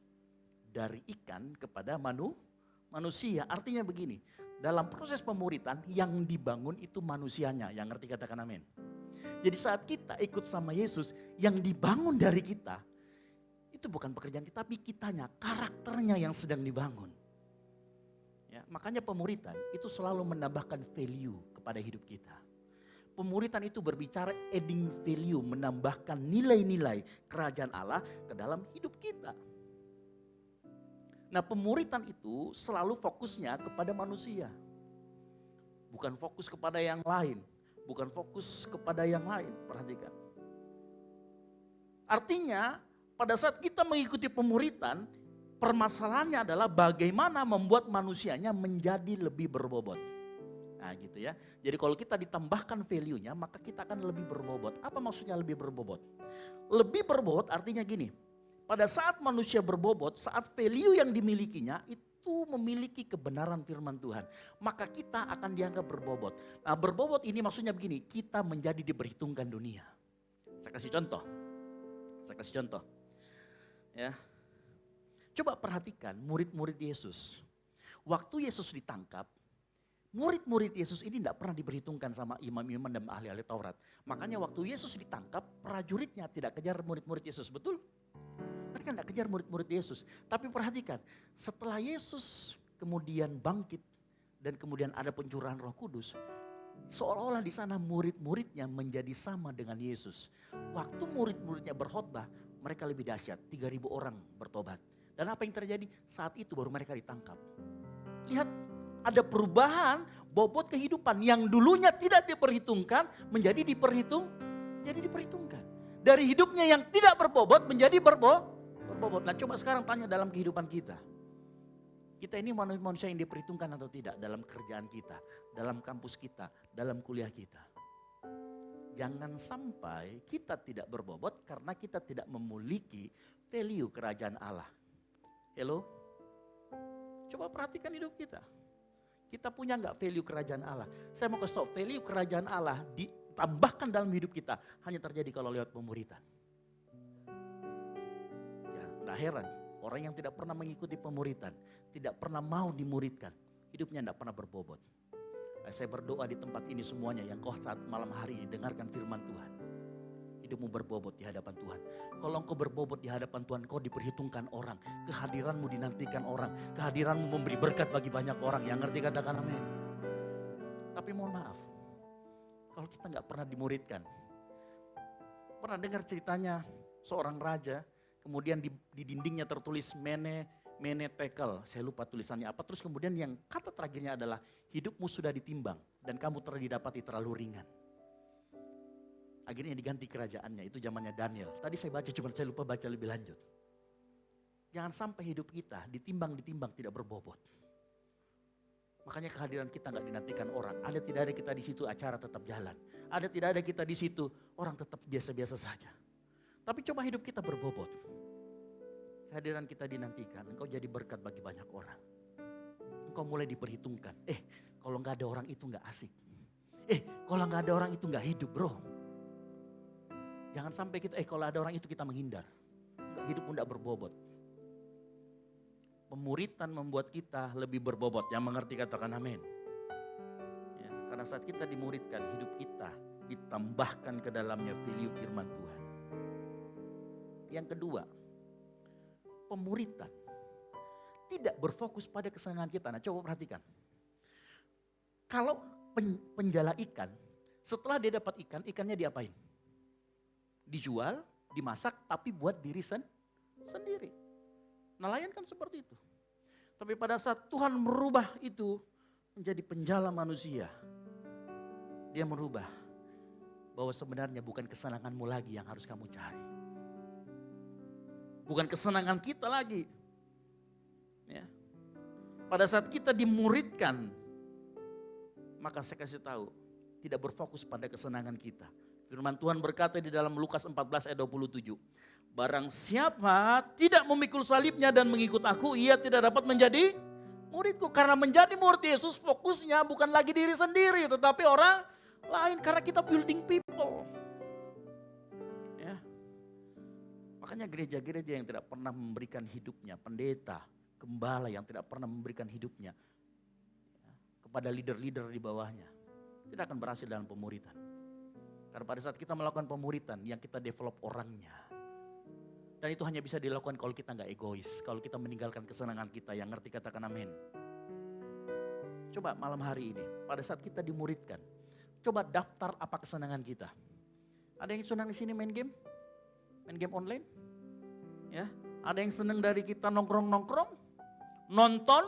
dari ikan kepada manusia. Artinya begini, dalam proses pemuritan yang dibangun itu manusianya. Yang ngerti katakan amin. Jadi saat kita ikut sama Yesus, yang dibangun dari kita, itu bukan pekerjaan kita, tapi kitanya, karakternya yang sedang dibangun. Ya, makanya pemuritan itu selalu menambahkan value kepada hidup kita. Pemuritan itu berbicara adding value, menambahkan nilai-nilai kerajaan Allah ke dalam hidup kita. Nah, pemuritan itu selalu fokusnya kepada manusia. Bukan fokus kepada yang lain. Bukan fokus kepada yang lain, perhatikan. Artinya pada saat kita mengikuti pemuritan, permasalahannya adalah bagaimana membuat manusianya menjadi lebih berbobot. Nah gitu ya, jadi kalau kita ditambahkan value-nya maka kita akan lebih berbobot. Apa maksudnya lebih berbobot? Lebih berbobot artinya gini, pada saat manusia berbobot, saat value yang dimilikinya itu memiliki kebenaran firman Tuhan, maka kita akan dianggap berbobot. Nah, berbobot ini maksudnya begini, kita menjadi diperhitungkan dunia. Saya kasih contoh. Ya. Coba perhatikan murid-murid Yesus. Waktu Yesus ditangkap, murid-murid Yesus ini tidak pernah diperhitungkan sama imam-imam dan ahli-ahli Taurat. Makanya waktu Yesus ditangkap, prajuritnya tidak kejar murid-murid Yesus, betul? Mereka tidak kejar murid-murid Yesus. Tapi perhatikan, setelah Yesus kemudian bangkit dan kemudian ada pencurahan Roh Kudus, seolah-olah di sana murid-muridnya menjadi sama dengan Yesus. Waktu murid-muridnya berkhotbah, mereka lebih dahsyat, 3.000 orang bertobat. Dan apa yang terjadi? Saat itu baru mereka ditangkap. Lihat, ada perubahan bobot kehidupan yang dulunya tidak diperhitungkan menjadi diperhitungkan. Dari hidupnya yang tidak berbobot menjadi berbobot. Nah coba sekarang tanya dalam kehidupan kita. Kita ini manusia yang diperhitungkan atau tidak dalam kerjaan kita, dalam kampus kita, dalam kuliah kita. Jangan sampai kita tidak berbobot karena kita tidak memiliki value kerajaan Allah. Hello? Coba perhatikan hidup kita. Kita punya enggak value kerajaan Allah? Saya mau kasih tahu, value kerajaan Allah ditambahkan dalam hidup kita hanya terjadi kalau lewat pemuritan. Ya, enggak heran orang yang tidak pernah mengikuti pemuritan, tidak pernah mau dimuridkan, hidupnya enggak pernah berbobot. Saya berdoa di tempat ini semuanya yang kau saat malam hari ini dengarkan firman Tuhan. Hidupmu berbobot di hadapan Tuhan. Kalau engkau berbobot di hadapan Tuhan, kau diperhitungkan orang. Kehadiranmu dinantikan orang. Kehadiranmu memberi berkat bagi banyak orang. Yang ngerti katakan amin. Tapi mohon maaf, kalau kita nggak pernah dimuridkan. Pernah dengar ceritanya seorang raja, kemudian di dindingnya tertulis mene tekel. Saya lupa tulisannya apa. Terus kemudian yang kata terakhirnya adalah hidupmu sudah ditimbang dan kamu telah didapati terlalu ringan. Akhirnya diganti kerajaannya, itu zamannya Daniel. Tadi saya baca, cuma saya lupa baca lebih lanjut. Jangan sampai hidup kita ditimbang tidak berbobot. Makanya kehadiran kita nggak dinantikan orang. Ada tidak ada kita di situ, acara tetap jalan. Ada tidak ada kita di situ, orang tetap biasa-biasa saja. Tapi coba hidup kita berbobot. Kehadiran kita dinantikan, engkau jadi berkat bagi banyak orang. Engkau mulai diperhitungkan. Kalau nggak ada orang itu nggak asik. Kalau nggak ada orang itu nggak hidup, bro. Jangan sampai kita, kalau ada orang itu kita menghindar. Hidup pun tidak berbobot. Pemuritan membuat kita lebih berbobot. Yang mengerti katakan amin. Ya, karena saat kita dimuridkan, hidup kita ditambahkan ke dalamnya value firman Tuhan. Yang kedua, pemuritan tidak berfokus pada kesenangan kita. Nah coba perhatikan. Kalau penjala ikan, setelah dia dapat ikan, ikannya diapain? Dijual, dimasak, tapi buat diri sendiri. Nelayan kan seperti itu. Tapi pada saat Tuhan merubah itu menjadi penjala manusia, dia merubah bahwa sebenarnya bukan kesenanganmu lagi yang harus kamu cari. Bukan kesenangan kita lagi. Ya. Pada saat kita dimuridkan, maka saya kasih tahu, tidak berfokus pada kesenangan kita. Firman Tuhan berkata di dalam Lukas 14 ayat 27. Barang siapa tidak memikul salibnya dan mengikut aku, ia tidak dapat menjadi muridku. Karena menjadi murid Yesus fokusnya bukan lagi diri sendiri, tetapi orang lain. Karena kita building people. Ya. Makanya gereja-gereja yang tidak pernah memberikan hidupnya, pendeta, gembala yang tidak pernah memberikan hidupnya kepada leader-leader di bawahnya, tidak akan berhasil dalam pemuritan. Karena pada saat kita melakukan pemuritan, yang kita develop orangnya. Dan itu hanya bisa dilakukan kalau kita nggak egois, kalau kita meninggalkan kesenangan kita, yang ngerti katakan amin. Coba malam hari ini, pada saat kita dimuridkan, coba daftar apa kesenangan kita. Ada yang senang di sini main game online, ya. Ada yang senang dari kita nongkrong-nongkrong, nonton,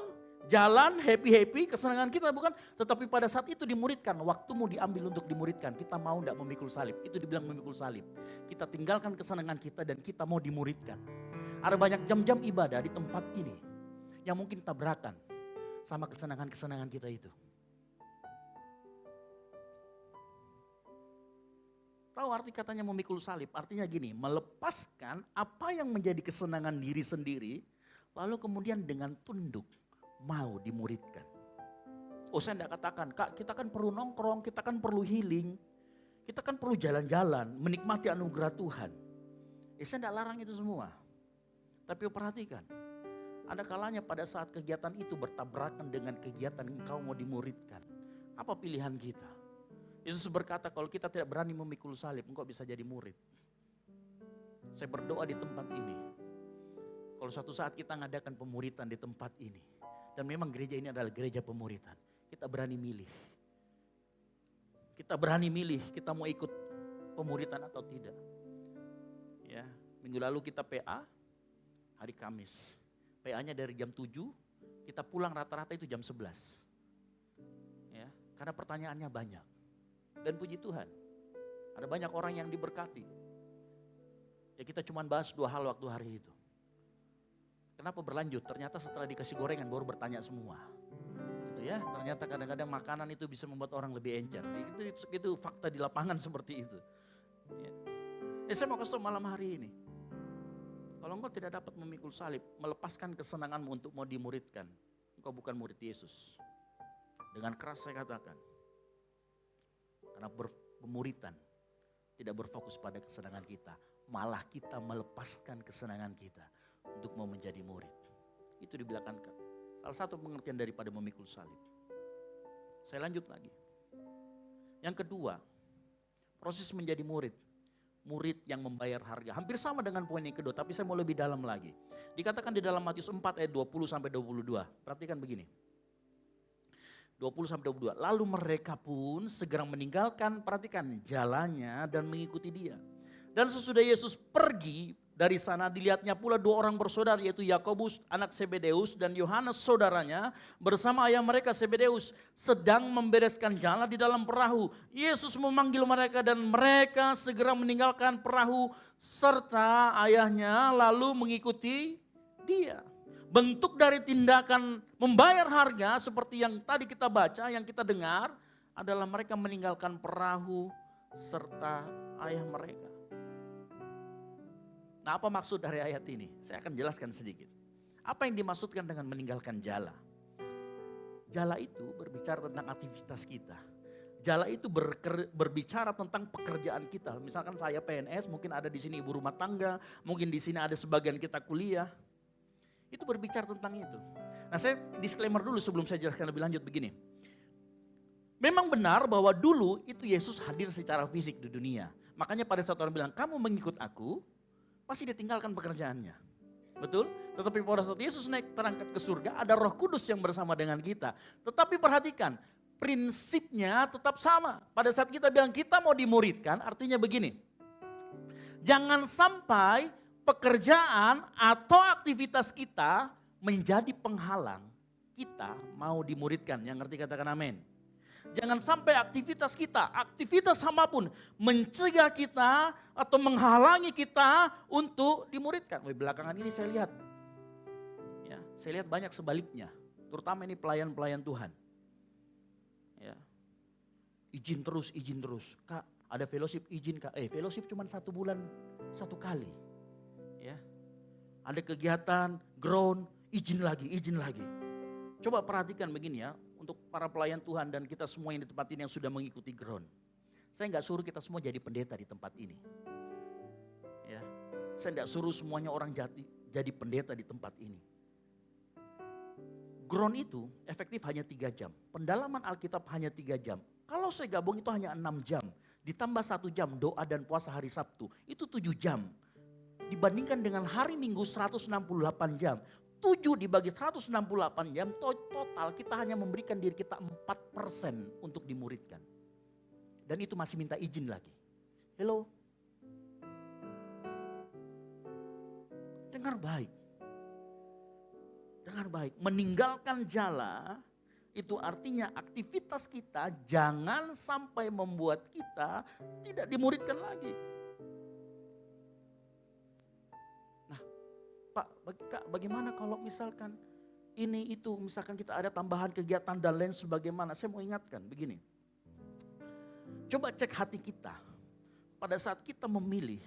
jalan, happy, kesenangan kita bukan. Tetapi pada saat itu dimuridkan, waktumu diambil untuk dimuridkan. Kita mau enggak memikul salib, itu dibilang memikul salib. Kita tinggalkan kesenangan kita dan kita mau dimuridkan. Ada banyak jam-jam ibadah di tempat ini yang mungkin tabrakan sama kesenangan-kesenangan kita itu. Tahu arti katanya memikul salib? Artinya gini, melepaskan apa yang menjadi kesenangan diri sendiri, lalu kemudian dengan tunduk mau dimuridkan. Oh, saya tidak katakan, Kak, kita kan perlu nongkrong, kita kan perlu healing, kita kan perlu jalan-jalan, menikmati anugerah Tuhan. Saya tidak larang itu semua. Tapi perhatikan, ada kalanya pada saat kegiatan itu bertabrakan dengan kegiatan engkau mau dimuridkan. Apa pilihan kita? Yesus berkata, kalau kita tidak berani memikul salib, engkau bisa jadi murid. Saya berdoa di tempat ini. Kalau suatu saat kita ngadakan pemuritan di tempat ini, dan memang gereja ini adalah gereja pemuritan, kita berani milih. Kita berani milih, kita mau ikut pemuritan atau tidak. Ya, minggu lalu kita PA, hari Kamis. PA-nya dari jam 7, kita pulang rata-rata itu jam 11. Ya, karena pertanyaannya banyak. Dan puji Tuhan, ada banyak orang yang diberkati. Ya kita cuma bahas 2 hal waktu hari itu. Kenapa berlanjut? Ternyata setelah dikasih gorengan baru bertanya semua. Gitu ya, ternyata kadang-kadang makanan itu bisa membuat orang lebih encer. Itu fakta di lapangan seperti itu. Ya. Saya mau kasih tahu malam hari ini. Kalau engkau tidak dapat memikul salib, melepaskan kesenanganmu untuk mau dimuridkan, engkau bukan murid Yesus. Dengan keras saya katakan. Karena pemuritan tidak berfokus pada kesenangan kita. Malah kita melepaskan kesenangan kita untuk mau menjadi murid. Itu dibilangkan salah satu pengertian daripada memikul salib. Saya lanjut lagi. Yang kedua, proses menjadi murid. Murid yang membayar harga. Hampir sama dengan poin yang kedua, tapi saya mau lebih dalam lagi. Dikatakan di dalam Matius 4 ayat 20-22. Perhatikan begini. 20-22. Lalu mereka pun segera meninggalkan, perhatikan, jalannya dan mengikuti dia. Dan sesudah Yesus pergi dari sana, dilihatnya pula 2 orang bersaudara, yaitu Yakobus anak Zebedeus dan Yohanes saudaranya bersama ayah mereka Zebedeus sedang membereskan jala di dalam perahu. Yesus memanggil mereka dan mereka segera meninggalkan perahu serta ayahnya lalu mengikuti dia. Bentuk dari tindakan membayar harga seperti yang tadi kita baca, yang kita dengar adalah mereka meninggalkan perahu serta ayah mereka. Nah, apa maksud dari ayat ini? Saya akan jelaskan sedikit. Apa yang dimaksudkan dengan meninggalkan jala? Jala itu berbicara tentang aktivitas kita. Jala itu berbicara tentang pekerjaan kita. Misalkan saya PNS, mungkin ada di sini ibu rumah tangga, mungkin di sini ada sebagian kita kuliah. Itu berbicara tentang itu. Nah, saya disclaimer dulu sebelum saya jelaskan lebih lanjut begini. Memang benar bahwa dulu itu Yesus hadir secara fisik di dunia. Makanya pada saat orang bilang, kamu mengikut aku, pasti ditinggalkan pekerjaannya. Betul? Tetapi pada saat Yesus naik terangkat ke surga, ada Roh Kudus yang bersama dengan kita. Tetapi perhatikan, prinsipnya tetap sama. Pada saat kita bilang kita mau dimuridkan, artinya begini. Jangan sampai pekerjaan atau aktivitas kita menjadi penghalang kita mau dimuridkan. Yang ngerti katakan amin. Jangan sampai aktivitas kita, aktivitas apapun mencegah kita atau menghalangi kita untuk dimuridkan. Belakangan ini saya lihat, ya, saya lihat banyak sebaliknya. Terutama ini pelayan-pelayan Tuhan. Ya. Izin terus. Kak, ada fellowship izin Kak. Fellowship cuma 1 bulan 1 kali. Ya. Ada kegiatan, ground, izin lagi. Coba perhatikan begini ya, untuk para pelayan Tuhan dan kita semua yang di tempat ini yang sudah mengikuti ground. Saya nggak suruh kita semua jadi pendeta di tempat ini. Ya. Saya nggak suruh semuanya orang jadi pendeta di tempat ini. Ground itu efektif hanya 3 jam. Pendalaman Alkitab hanya 3 jam. Kalau saya gabung itu hanya 6 jam. Ditambah 1 jam doa dan puasa hari Sabtu. Itu 7 jam. Dibandingkan dengan hari Minggu 168 jam. 7 dibagi 168 jam total kita hanya memberikan diri kita 4% untuk dimuridkan. Dan itu masih minta izin lagi. Hello? Dengar baik. Meninggalkan jala itu artinya aktivitas kita jangan sampai membuat kita tidak dimuridkan lagi. Nah, Pak, bagaimana kalau misalkan ini itu misalkan kita ada tambahan kegiatan dan lain sebagaimana. Saya mau ingatkan begini. Coba cek hati kita. Pada saat kita memilih,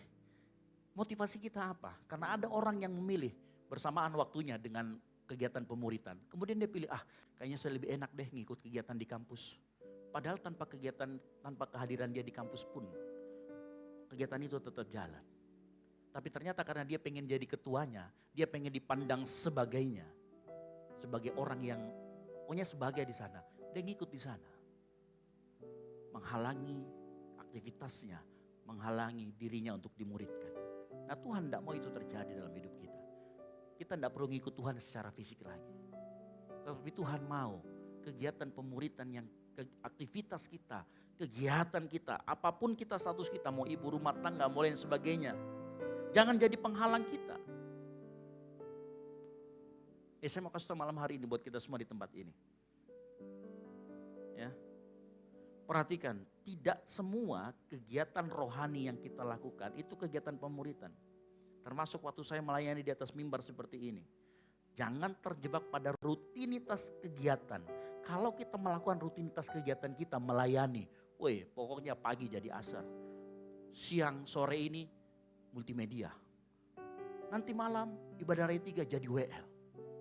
motivasi kita apa? Karena ada orang yang memilih bersamaan waktunya dengan kegiatan pemuritan. Kemudian dia pilih, kayaknya saya lebih enak deh ngikut kegiatan di kampus. Padahal tanpa kehadiran dia di kampus pun, kegiatan itu tetap jalan. Tapi ternyata karena dia pengen jadi ketuanya, dia pengen dipandang sebagainya. Sebagai orang yang, pokoknya sebagai di sana. Dia ngikut di sana. Menghalangi aktivitasnya, menghalangi dirinya untuk dimuridkan. Nah Tuhan tidak mau itu terjadi dalam hidup kita. Kita tidak perlu ngikut Tuhan secara fisik lagi. Tapi Tuhan mau kegiatan pemuritan yang aktivitas kita, kegiatan kita, apapun kita status kita, mau ibu rumah tangga, mau lain sebagainya. Jangan jadi penghalang kita. Saya mau kasih tahu malam hari ini buat kita semua di tempat ini. Ya. Perhatikan, tidak semua kegiatan rohani yang kita lakukan itu kegiatan pemuritan. Termasuk waktu saya melayani di atas mimbar seperti ini. Jangan terjebak pada rutinitas kegiatan. Kalau kita melakukan rutinitas kegiatan kita melayani. Pokoknya pagi jadi asar. Siang sore ini multimedia. Nanti malam ibadah hari 3 jadi WL.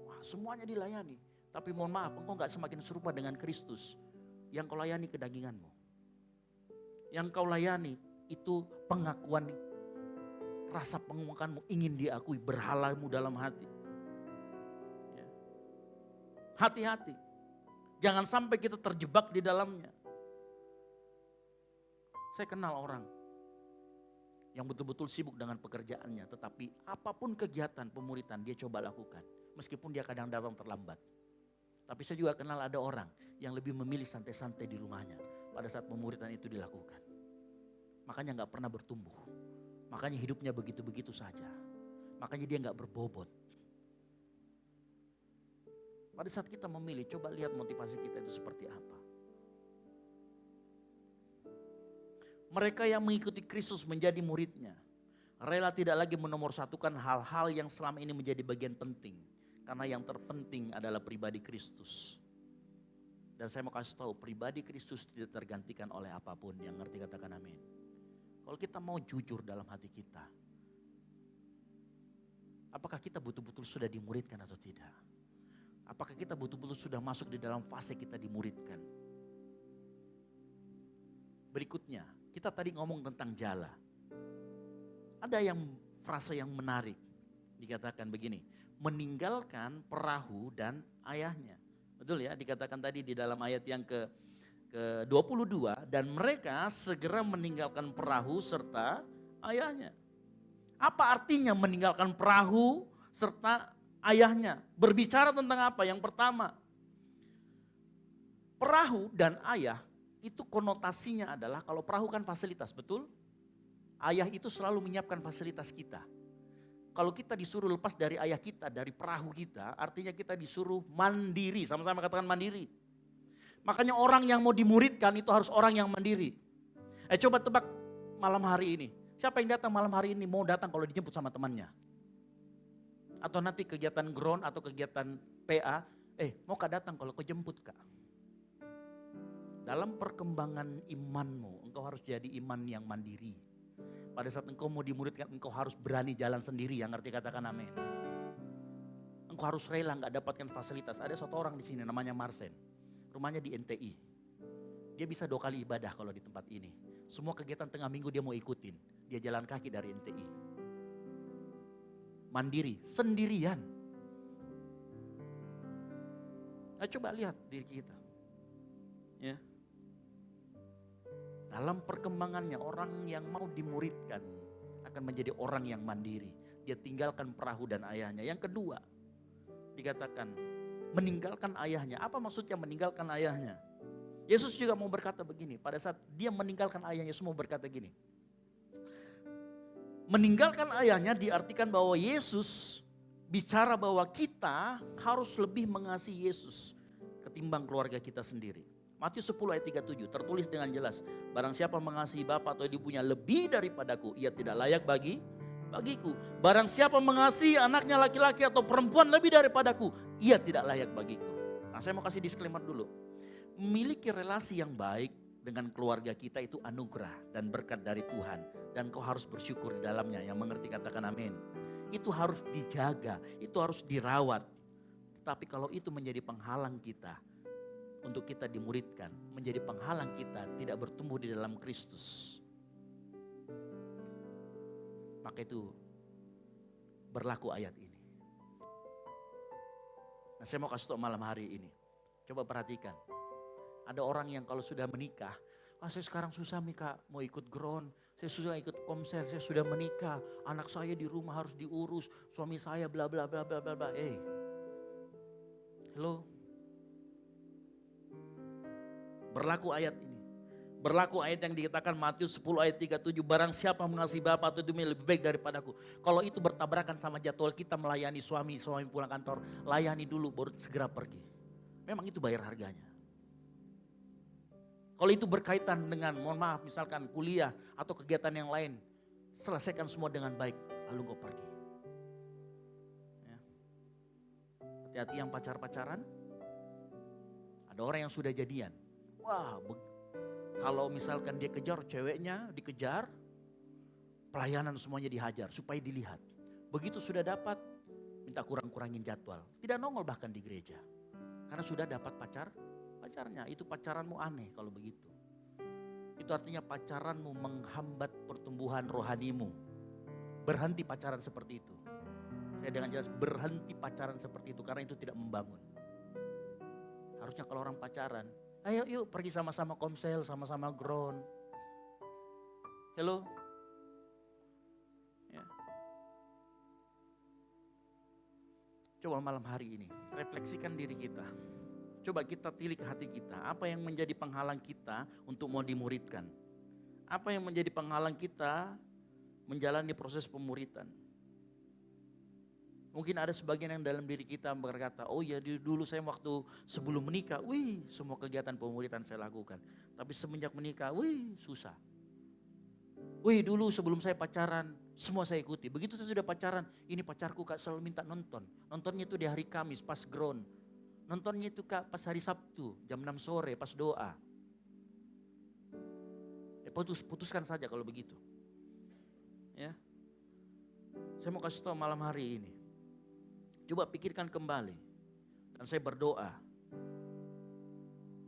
Wah, semuanya dilayani. Tapi mohon maaf, engkau gak semakin serupa dengan Kristus. Yang kau layani kedaginganmu. Yang kau layani itu pengakuan rasa penguakanmu ingin diakui, berhalamu dalam hati. Ya. Hati-hati. Jangan sampai kita terjebak di dalamnya. Saya kenal orang yang betul-betul sibuk dengan pekerjaannya. Tetapi apapun kegiatan pemuritan dia coba lakukan. Meskipun dia kadang datang terlambat. Tapi saya juga kenal ada orang yang lebih memilih santai-santai di rumahnya. Pada saat pemuritan itu dilakukan. Makanya gak pernah bertumbuh. Makanya hidupnya begitu-begitu saja. Makanya dia gak berbobot. Pada saat kita memilih, coba lihat motivasi kita itu seperti apa. Mereka yang mengikuti Kristus menjadi muridnya. Rela tidak lagi menomorsatukan hal-hal yang selama ini menjadi bagian penting. Karena yang terpenting adalah pribadi Kristus. Dan saya mau kasih tahu, pribadi Kristus tidak tergantikan oleh apapun. Yang ngerti katakan amin. Kalau kita mau jujur dalam hati kita, apakah kita betul-betul sudah dimuridkan atau tidak? Apakah kita betul-betul sudah masuk di dalam fase kita dimuridkan? Berikutnya, kita tadi ngomong tentang jala. Ada frase yang menarik, dikatakan begini, meninggalkan perahu dan ayahnya. Betul ya, dikatakan tadi di dalam ayat yang ke-22, dan mereka segera meninggalkan perahu serta ayahnya. Apa artinya meninggalkan perahu serta ayahnya? Berbicara tentang apa? Yang pertama, perahu dan ayah itu konotasinya adalah, kalau perahu kan fasilitas, betul? Ayah itu selalu menyiapkan fasilitas kita. Kalau kita disuruh lepas dari ayah kita, dari perahu kita, artinya kita disuruh mandiri, sama-sama katakan mandiri. Makanya orang yang mau dimuridkan itu harus orang yang mandiri. Coba tebak malam hari ini. Siapa yang datang malam hari ini mau datang kalau dijemput sama temannya? Atau nanti kegiatan ground atau kegiatan PA, Mau Kak datang kalau kau jemput Kak. Dalam perkembangan imanmu, engkau harus jadi iman yang mandiri. Pada saat engkau mau dimuridkan, engkau harus berani jalan sendiri, yang ngerti katakan amin. Engkau harus rela gak dapatkan fasilitas. Ada satu orang di sini namanya Marsen, rumahnya di NTI. Dia bisa 2 kali ibadah kalau di tempat ini. Semua kegiatan tengah minggu dia mau ikutin. Dia jalan kaki dari NTI. Mandiri, sendirian. Nah, coba lihat diri kita. Ya. Dalam perkembangannya orang yang mau dimuridkan akan menjadi orang yang mandiri. Dia tinggalkan perahu dan ayahnya. Yang kedua, dikatakan meninggalkan ayahnya. Apa maksudnya meninggalkan ayahnya? Yesus juga mau berkata begini. Pada saat dia meninggalkan ayahnya, Yesus mau berkata gini. Meninggalkan ayahnya diartikan bahwa Yesus bicara bahwa kita harus lebih mengasihi Yesus ketimbang keluarga kita sendiri. Matius 10 ayat 37 tertulis dengan jelas. Barang siapa mengasihi bapa atau ibunya lebih daripadaku, ia tidak layak bagiku. Barang siapa mengasihi anaknya laki-laki atau perempuan lebih daripadaku, ia tidak layak bagiku. Nah, saya mau kasih disclaimer dulu. Memiliki relasi yang baik dengan keluarga kita itu anugerah dan berkat dari Tuhan. Dan kau harus bersyukur di dalamnya, yang mengerti katakan amin. Itu harus dijaga, itu harus dirawat. Tapi kalau itu menjadi penghalang kita untuk kita dimuridkan, menjadi penghalang kita tidak bertumbuh di dalam Kristus, maka itu berlaku ayat ini. Nah, saya mau kasih tahu malam hari ini. Coba perhatikan. Ada orang yang kalau sudah menikah, saya sekarang susah Mika, mau ikut ground, saya sudah ikut komsel, saya sudah menikah, anak saya di rumah harus diurus, suami saya bla bla bla bla bla. Halo. Berlaku ayat ini. Berlaku ayat yang dikatakan Matius 10 ayat 37. Barang siapa mengasihi bapa atau ibunya lebih baik daripadaku. Kalau itu bertabrakan sama jadwal kita melayani suami pulang kantor. Layani dulu baru segera pergi. Memang itu bayar harganya. Kalau itu berkaitan dengan mohon maaf misalkan kuliah atau kegiatan yang lain. Selesaikan semua dengan baik. Lalu kau pergi. Ya. Hati-hati yang pacaran. Ada orang yang sudah jadian. Wah, kalau misalkan dia kejar ceweknya, dikejar, pelayanan semuanya dihajar supaya dilihat. Begitu sudah dapat, minta kurang-kurangin jadwal. Tidak nongol bahkan di gereja. Karena sudah dapat pacarnya. Itu pacaranmu aneh kalau begitu. Itu artinya pacaranmu menghambat pertumbuhan rohanimu. Berhenti pacaran seperti itu. Saya dengan jelas berhenti pacaran seperti itu karena itu tidak membangun. Harusnya kalau orang pacaran, ayo yuk pergi sama-sama komsel, sama-sama ground. Halo. Ya. Coba malam hari ini, refleksikan diri kita. Coba kita tilik hati kita, apa yang menjadi penghalang kita untuk mau dimuridkan? Apa yang menjadi penghalang kita menjalani proses pemuridan? Mungkin ada sebagian yang dalam diri kita berkata, oh ya dulu saya waktu sebelum menikah, semua kegiatan pemuridan saya lakukan. Tapi semenjak menikah, susah. Dulu sebelum saya pacaran, semua saya ikuti. Begitu saya sudah pacaran, ini pacarku Kak selalu minta nonton. Nontonnya itu di hari Kamis pas ground. Nontonnya itu Kak pas hari Sabtu, jam 6 sore pas doa. Putuskan saja kalau begitu. Ya. Saya mau kasih tahu malam hari ini. Coba pikirkan kembali. Dan saya berdoa.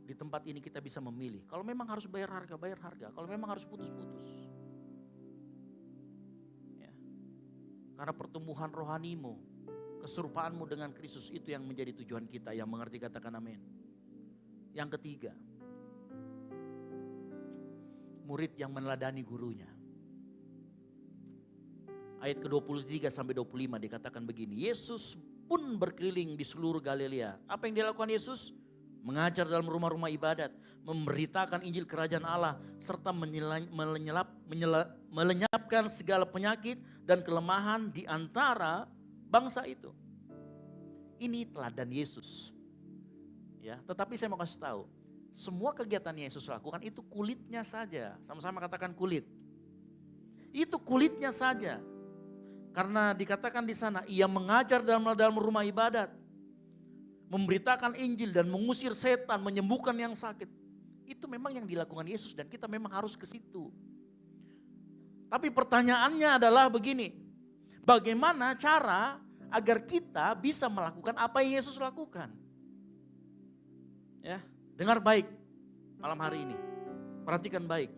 Di tempat ini kita bisa memilih. Kalau memang harus bayar harga, bayar harga. Kalau memang harus putus. Ya. Karena pertumbuhan rohanimu, keserupaanmu dengan Kristus itu yang menjadi tujuan kita. Yang mengerti katakan amin. Yang ketiga. Murid yang meneladani gurunya. Ayat ke-23 sampai 25 dikatakan begini. Yesus pun berkeliling di seluruh Galilea. Apa yang dilakukan Yesus? Mengajar dalam rumah-rumah ibadat, memberitakan Injil Kerajaan Allah, serta melenyapkan segala penyakit dan kelemahan di antara bangsa itu. Ini teladan Yesus. Ya, tetapi saya mau kasih tahu, semua kegiatan yang Yesus lakukan itu kulitnya saja. Sama-sama katakan kulit. Itu kulitnya saja. Karena dikatakan di sana, ia mengajar dalam rumah ibadat. memberitakan Injil dan mengusir setan, menyembuhkan yang sakit. Itu memang yang dilakukan Yesus dan kita memang harus ke situ. Tapi pertanyaannya adalah begini, bagaimana cara agar kita bisa melakukan apa yang Yesus lakukan? Ya, dengar baik malam hari ini, perhatikan baik.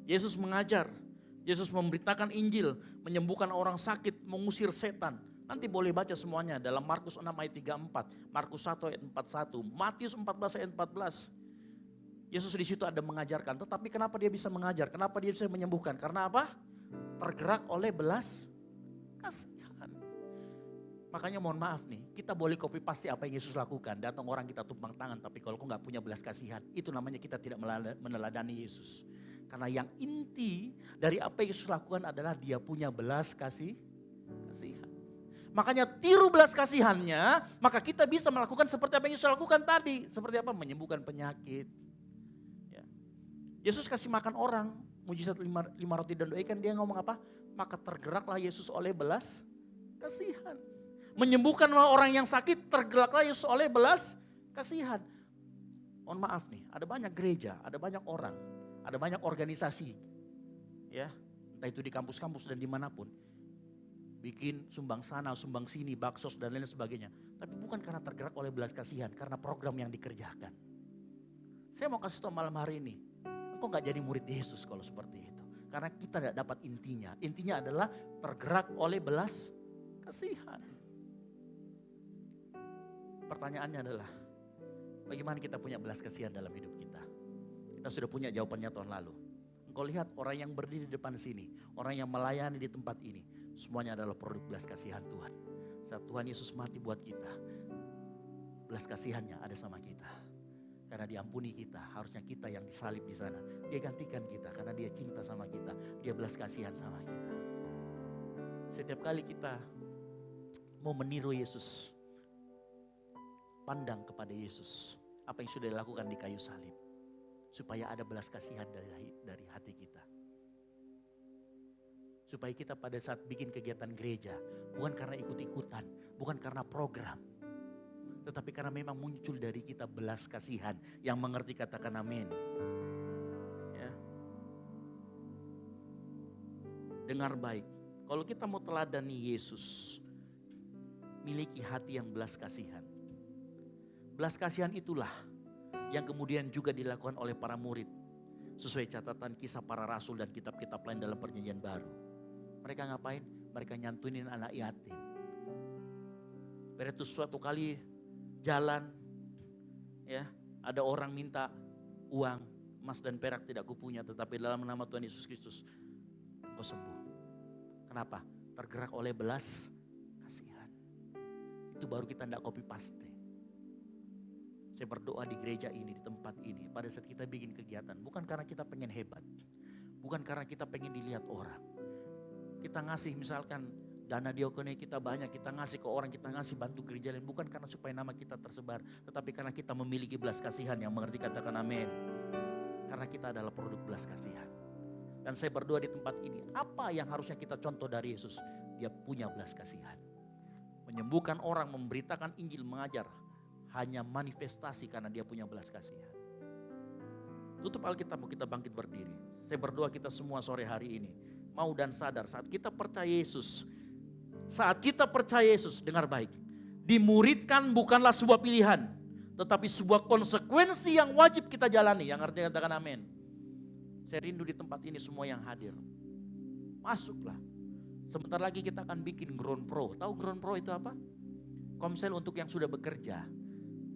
Yesus mengajar, Yesus memberitakan Injil, menyembuhkan orang sakit, mengusir setan. Nanti boleh baca semuanya dalam Markus 6 ayat 34, Markus 1 ayat 41, Matius 14 ayat 14. Yesus di situ ada mengajarkan, tetapi kenapa dia bisa mengajar? Kenapa dia bisa menyembuhkan? Karena apa? Tergerak oleh belas kasihan. Makanya mohon maaf nih, kita boleh copy paste apa yang Yesus lakukan. Datang orang kita tumpang tangan, tapi kalau kau nggak punya belas kasihan, itu namanya kita tidak meneladani Yesus. Karena yang inti dari apa yang Yesus lakukan adalah dia punya belas kasihan. Makanya tiru belas kasihannya, maka kita bisa melakukan seperti apa yang Yesus lakukan tadi. Seperti apa? Menyembuhkan penyakit. Ya. Yesus kasih makan orang, mujizat 5 roti dan 2 ikan, dia ngomong apa? Maka tergeraklah Yesus oleh belas kasihan. Menyembuhkan orang yang sakit, tergeraklah Yesus oleh belas kasihan. Mohon maaf nih, ada banyak gereja, ada banyak orang, ada banyak organisasi. Ya, entah itu di kampus-kampus dan dimanapun. Bikin sumbang sana, sumbang sini, baksos dan lain sebagainya. Tapi bukan karena tergerak oleh belas kasihan, karena program yang dikerjakan. Saya mau kasih tahu malam hari ini, engkau gak jadi murid Yesus kalau seperti itu. Karena kita tidak dapat intinya. Intinya adalah tergerak oleh belas kasihan. Pertanyaannya adalah, bagaimana kita punya belas kasihan dalam hidup kita? Kita sudah punya jawabannya tahun lalu. Engkau lihat orang yang berdiri di depan sini, orang yang melayani di tempat ini, semuanya adalah produk belas kasihan Tuhan. Saat Tuhan Yesus mati buat kita, belas kasihannya ada sama kita. Karena diampuni kita, harusnya kita yang disalib di sana. Dia gantikan kita karena dia cinta sama kita, dia belas kasihan sama kita. Setiap kali kita mau meniru Yesus, pandang kepada Yesus, apa yang sudah dilakukan di kayu salib. Supaya ada belas kasihan dari hati kita. Supaya kita pada saat bikin kegiatan gereja, bukan karena ikut-ikutan, bukan karena program. Tetapi karena memang muncul dari kita belas kasihan, yang mengerti katakan amin. Ya. Dengar baik, kalau kita mau teladani Yesus, miliki hati yang belas kasihan. Belas kasihan itulah yang kemudian juga dilakukan oleh para murid. Sesuai catatan kisah para rasul dan kitab-kitab lain dalam perjanjian baru. Mereka ngapain? Mereka nyantunin anak yatim. Petrus suatu kali jalan, ya, ada orang minta uang, emas dan perak tidak kupunya, tetapi dalam nama Tuhan Yesus Kristus kau sembuh. Kenapa? Tergerak oleh belas kasihan. Itu baru kita tidak copy paste. Saya berdoa di gereja ini, di tempat ini, pada saat kita bikin kegiatan, bukan karena kita pengen hebat, bukan karena kita pengen dilihat orang. Kita ngasih misalkan dana diakonia kita banyak, kita ngasih ke orang, kita ngasih bantu gereja lain, bukan karena supaya nama kita tersebar, tetapi karena kita memiliki belas kasihan, yang mengerti katakan amin. Karena kita adalah produk belas kasihan. Dan saya berdoa di tempat ini, apa yang harusnya kita contoh dari Yesus? Dia punya belas kasihan. Menyembuhkan orang, memberitakan Injil, mengajar. Hanya manifestasi karena dia punya belas kasihan. Tutup Alkitab, kita bangkit berdiri. Saya berdoa kita semua sore hari ini mau dan sadar saat kita percaya Yesus. Saat kita percaya Yesus, dengar baik. Dimuridkan bukanlah sebuah pilihan, tetapi sebuah konsekuensi yang wajib kita jalani. Yang artinya katakan amin. Saya rindu di tempat ini semua yang hadir. Masuklah. Sebentar lagi kita akan bikin Ground Pro. Tahu Ground Pro itu apa? Komsel untuk yang sudah bekerja.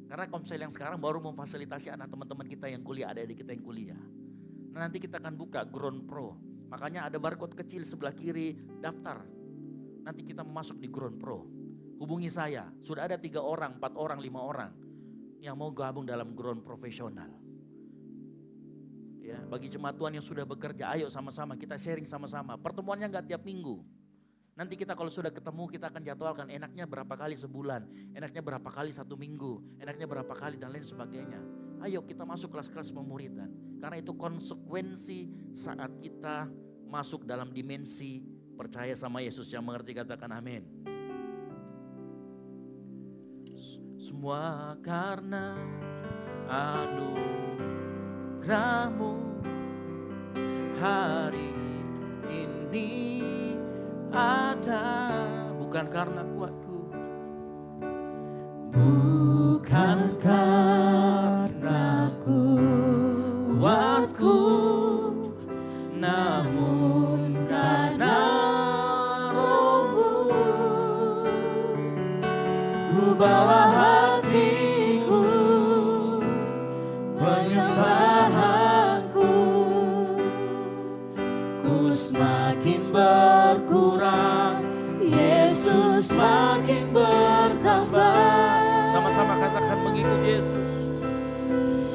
Karena komsel yang sekarang baru memfasilitasi anak teman-teman kita yang kuliah, adik-adik kita yang kuliah. Nah, nanti kita akan buka Ground Pro. Makanya ada barcode kecil sebelah kiri, daftar. Nanti kita masuk di Ground Pro. Hubungi saya, sudah ada 3 orang, 4 orang, 5 orang yang mau gabung dalam Ground Profesional. Ya, bagi jemaat Tuhan yang sudah bekerja, ayo sama-sama kita sharing sama-sama. Pertemuannya enggak tiap minggu. Nanti kita kalau sudah ketemu kita akan jadwalkan enaknya berapa kali sebulan, enaknya berapa kali 1 minggu, enaknya berapa kali dan lain sebagainya. Ayo kita masuk kelas-kelas pemuridan. Karena itu konsekuensi saat kita masuk dalam dimensi percaya sama Yesus, yang mengerti katakan amin. semua karena anugerah-Mu. Hari ini ada, bukan karena kuatku, bukan karena kuatku, namun karena Roh-Mu. Ku bawa hatiku, penyembahanku, ku semakin berkurang, Yesus semakin bertambah. Sama-sama katakan mengikut Yesus.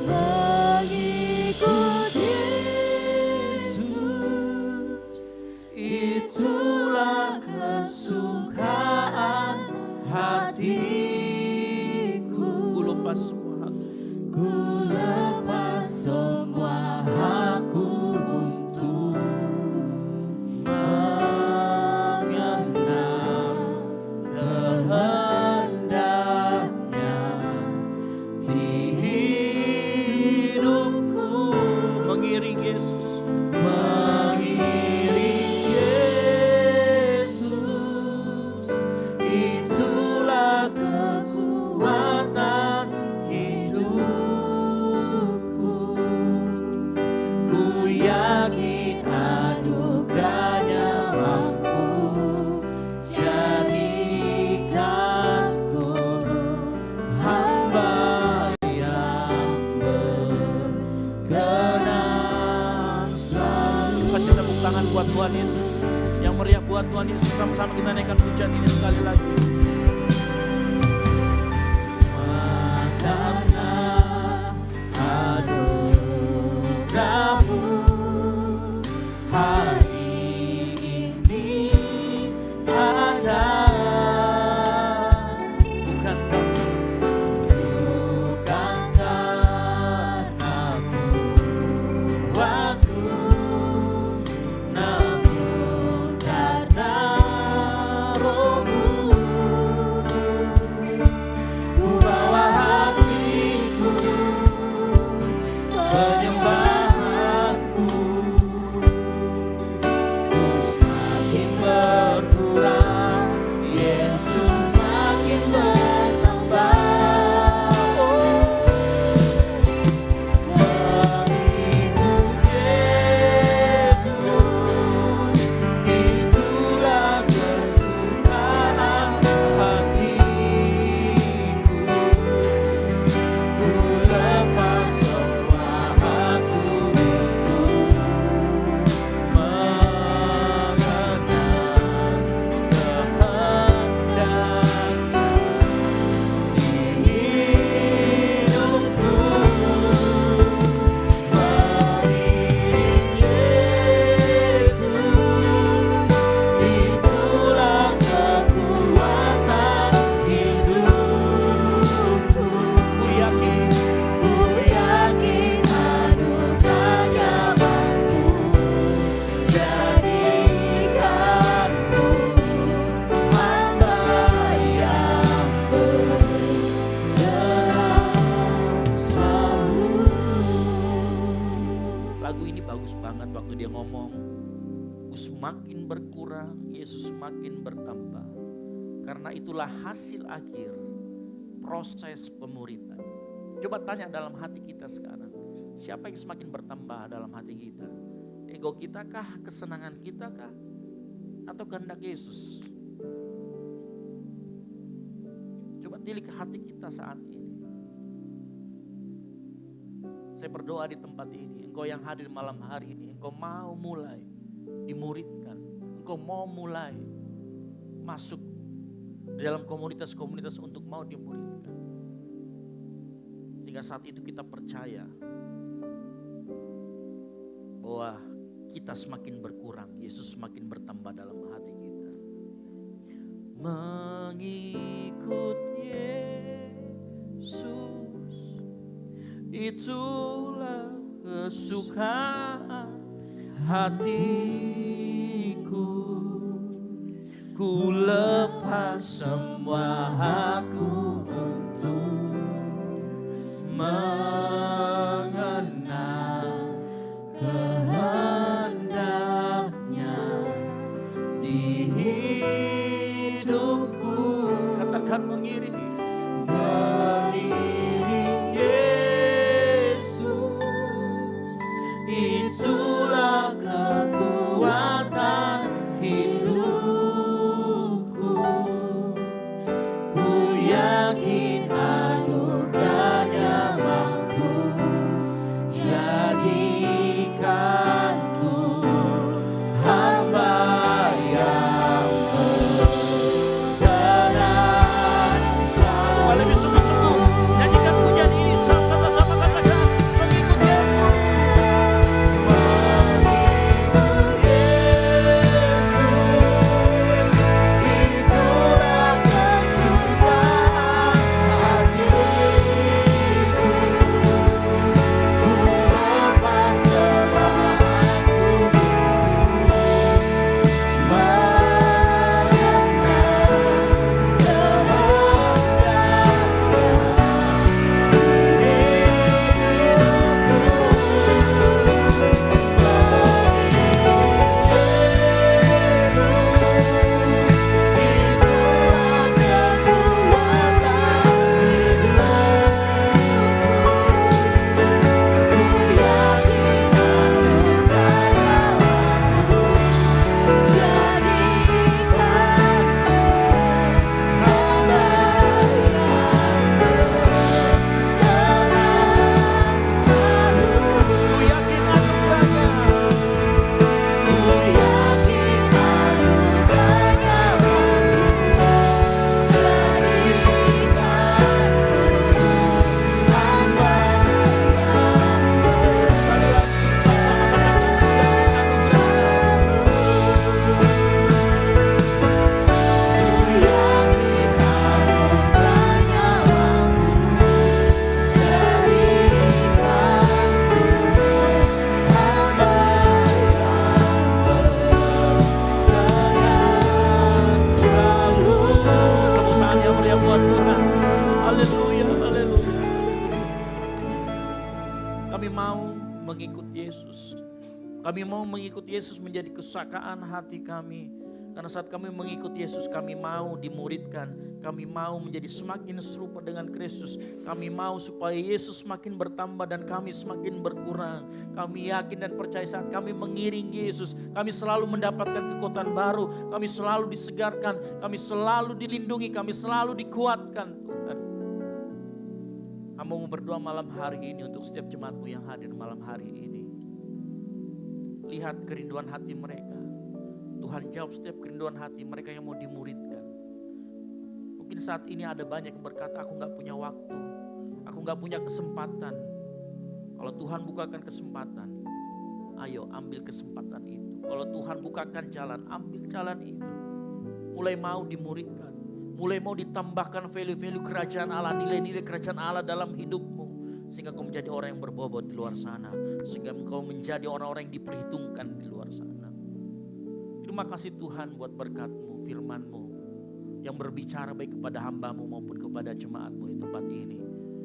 Mengikut Yesus, itulah kesukaan hatiku. Ku lepas semua hak, Ku lepas semua hakku untuk mengenal kehendaknya di hidupku. mengiring Yesus. Mengiring Yesus, itulah kekuatan hidupku. Ku yakin anugerahnya mampu jadikanku hamba yang berkenan selalu. Kasih tepuk tangan buat Tuhan Yesus. Yang meriah buat Tuhan Yesus. Sama-sama kita naikkan pujian ini sekali lagi. Karena anugerah-Mu hari ini ada, Bukan kamu, bukan karena kuatku, namun karena Roh-Mu. Ku bawa hatiku, penyembahanku, ku semakin berkurang, Yesus semakin bertambah. Mengikut Yesus, itulah kesukaan hatiku. Ku lepas semua hakku untuk mengenal kehendaknya di hidupku. Mengiring Yesus, itulah kekuatan hidupku. ku yakin Ku yakin anugerahnya mampu jadikanku hamba yang berkenan selalu. lagu ini bagus banget waktu dia ngomong, ku semakin berkurang, Yesus semakin bertambah. Karena itulah hasil akhir proses pemuridan. Coba tanya dalam hati kita sekarang, siapa yang semakin bertambah dalam hati kita? Ego kita kah, kesenangan kita kah, atau kehendak Yesus? Coba tilik hati kita saat ini. Saya berdoa di tempat ini, engkau yang hadir malam hari ini, engkau mau mulai dimuridkan, engkau mau mulai masuk di dalam komunitas-komunitas untuk mau dimuridkan. Sehingga saat itu kita percaya bahwa kita semakin berkurang, Yesus semakin bertambah dalam hati kita. Mengikut Yesus, itulah kesukaan hatiku. Ku lepas semua hakku untuk akan mengiringi. Mengiring Yesus, itulah kekuatan hidupku. Ku yakin anugerahnya mampu jadikanku hamba yang berkenan selalu. Lebih sungguh-sungguh nyanyikan pujian ini sama-sama katakan mengikut Yesus. Itulah kesukaan hatiku, ku lepas semangatku mendengar Ku yakin anugerahnya. Tepuk tangan yang meriah buat Tuhan. Haleluya, haleluya. Kami mau mengikut Yesus. Kami mau mengikut Yesus menjadi kesukaan hati kami. Karena saat kami mengikut Yesus, kami mau dimuridkan. Kami mau menjadi semakin serupa dengan Kristus. Kami mau supaya Yesus semakin bertambah dan kami semakin berkurang. Kami yakin dan percaya saat kami mengiring Yesus, kami selalu mendapatkan kekuatan baru. Kami selalu disegarkan, kami selalu dilindungi, kami selalu dikuatkan. Tuhan, hamba mau berdoa malam hari ini untuk setiap jemaatmu yang hadir malam hari ini. Lihat kerinduan hati mereka. Tuhan jawab setiap kerinduan hati mereka yang mau dimuridkan. Mungkin saat ini ada banyak yang berkata, aku gak punya waktu, aku gak punya kesempatan. Kalau Tuhan bukakan kesempatan, ayo ambil kesempatan itu. Kalau Tuhan bukakan jalan, ambil jalan itu. Mulai mau dimuridkan, mulai mau ditambahkan value-value kerajaan Allah, nilai-nilai kerajaan Allah dalam hidupmu. Sehingga kau menjadi orang yang berbobot di luar sana. Sehingga kau menjadi orang-orang yang diperhitungkan di luar sana. Terima kasih Tuhan buat berkat-Mu, firman-Mu yang berbicara baik kepada hamba-Mu maupun kepada jemaat-Mu di tempat ini.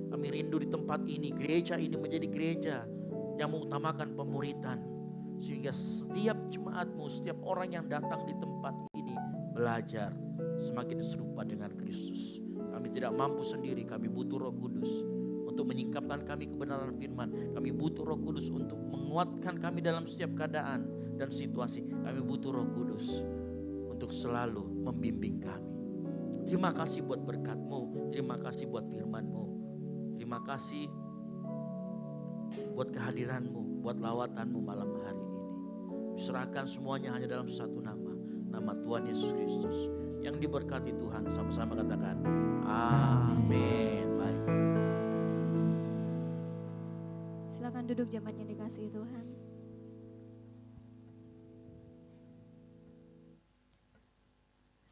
Kami rindu di tempat ini, gereja ini menjadi gereja yang mengutamakan pemuritan. Sehingga setiap jemaat-Mu, setiap orang yang datang di tempat ini belajar semakin serupa dengan Kristus. Kami tidak mampu sendiri, kami butuh Roh Kudus untuk menyingkapkan kami kebenaran firman. Kami butuh Roh Kudus untuk menguatkan kami dalam setiap keadaan dan situasi. Kami butuh Roh Kudus untuk selalu membimbing kami. Terima kasih buat berkat-Mu, terima kasih buat firman-Mu, terima kasih buat kehadiran-Mu, buat lawatan-Mu malam hari ini. Serahkan semuanya hanya dalam satu nama, nama Tuhan Yesus Kristus. Yang diberkati Tuhan, sama-sama katakan amin. Baik. Silakan duduk jemaat yang dikasihi Tuhan.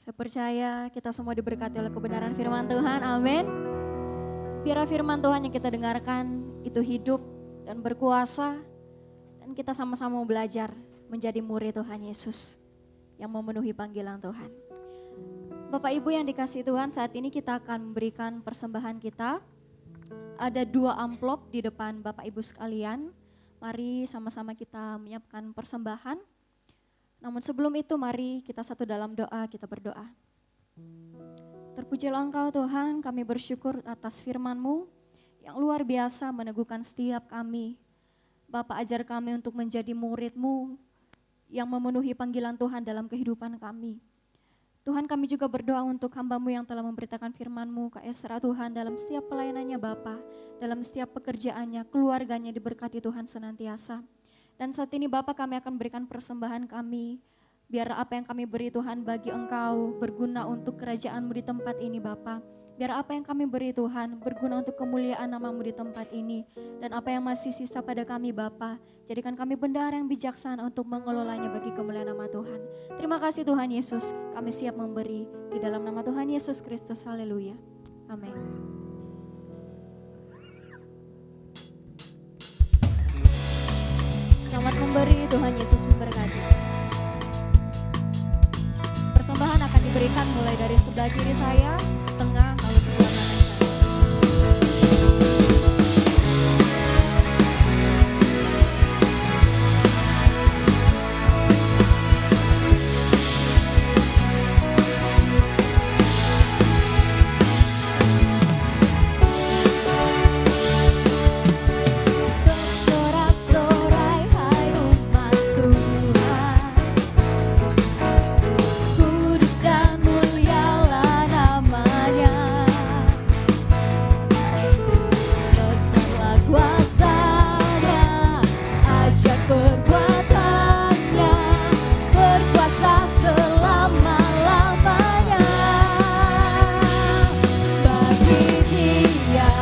Saya percaya kita semua diberkati oleh kebenaran firman Tuhan, amin. Biar firman Tuhan yang kita dengarkan itu hidup dan berkuasa. Dan kita sama-sama belajar menjadi murid Tuhan Yesus yang memenuhi panggilan Tuhan. Bapak Ibu yang dikasihi Tuhan, saat ini kita akan memberikan persembahan kita. Ada 2 amplop di depan Bapak Ibu sekalian. Mari sama-sama kita menyiapkan persembahan. Namun sebelum itu mari kita satu dalam doa, kita berdoa. Terpujilah Engkau Tuhan, kami bersyukur atas firman-Mu yang luar biasa meneguhkan setiap kami. Bapa, ajar kami untuk menjadi murid-Mu yang memenuhi panggilan Tuhan dalam kehidupan kami. Tuhan, kami juga berdoa untuk hamba-Mu yang telah memberitakan firman-Mu ke Esra Tuhan dalam setiap pelayanannya Bapa, dalam setiap pekerjaannya, keluarganya diberkati Tuhan senantiasa. Dan saat ini Bapa, kami akan berikan persembahan kami, biar apa yang kami beri Tuhan bagi Engkau berguna untuk kerajaan-Mu di tempat ini Bapa. Biar apa yang kami beri Tuhan berguna untuk kemuliaan nama-Mu di tempat ini. Dan apa yang masih sisa pada kami Bapa, jadikan kami bendahara yang bijaksana untuk mengelolanya bagi kemuliaan nama Tuhan. Terima kasih Tuhan Yesus, kami siap memberi di dalam nama Tuhan Yesus Kristus. Haleluya. Amin. Selamat memberi, Tuhan Yesus memberkati. Persembahan akan diberikan mulai dari sebelah kiri saya, tengah, lalu sebelah kanan saya. Bersorak-sorai hai umat Tuhan, kudus dan mulialah namanya. Besarlah kuasanya, ajar perbuatannya, berkuasa selama-lamanya. Bagi Dia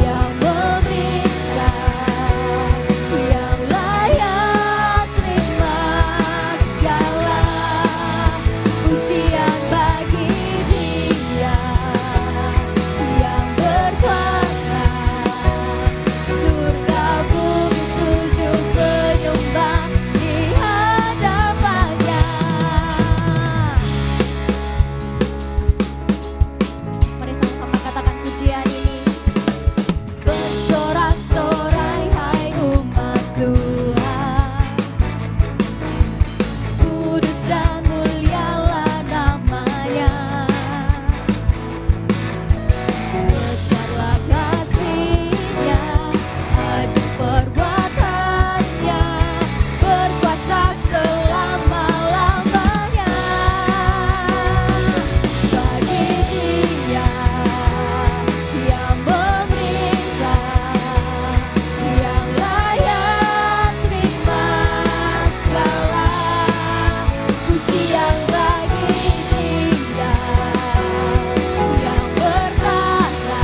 yang memberikan, yang layak terima segala pujian. Bagi Dia yang berkuasa, surga bumi sujud menyembah di hadapannya. Mari sama-sama katakan pujian ini. Bersorak-sorai hai umat Tuhan, kudus dan mulialah namanya. Besarlah kasih-Nya, ajaib perbuatannya, berkuasa selama-lamanya. Bagi Dia yang memberikan, yang layak terima segala pujian. Bagi Dia yang bertata,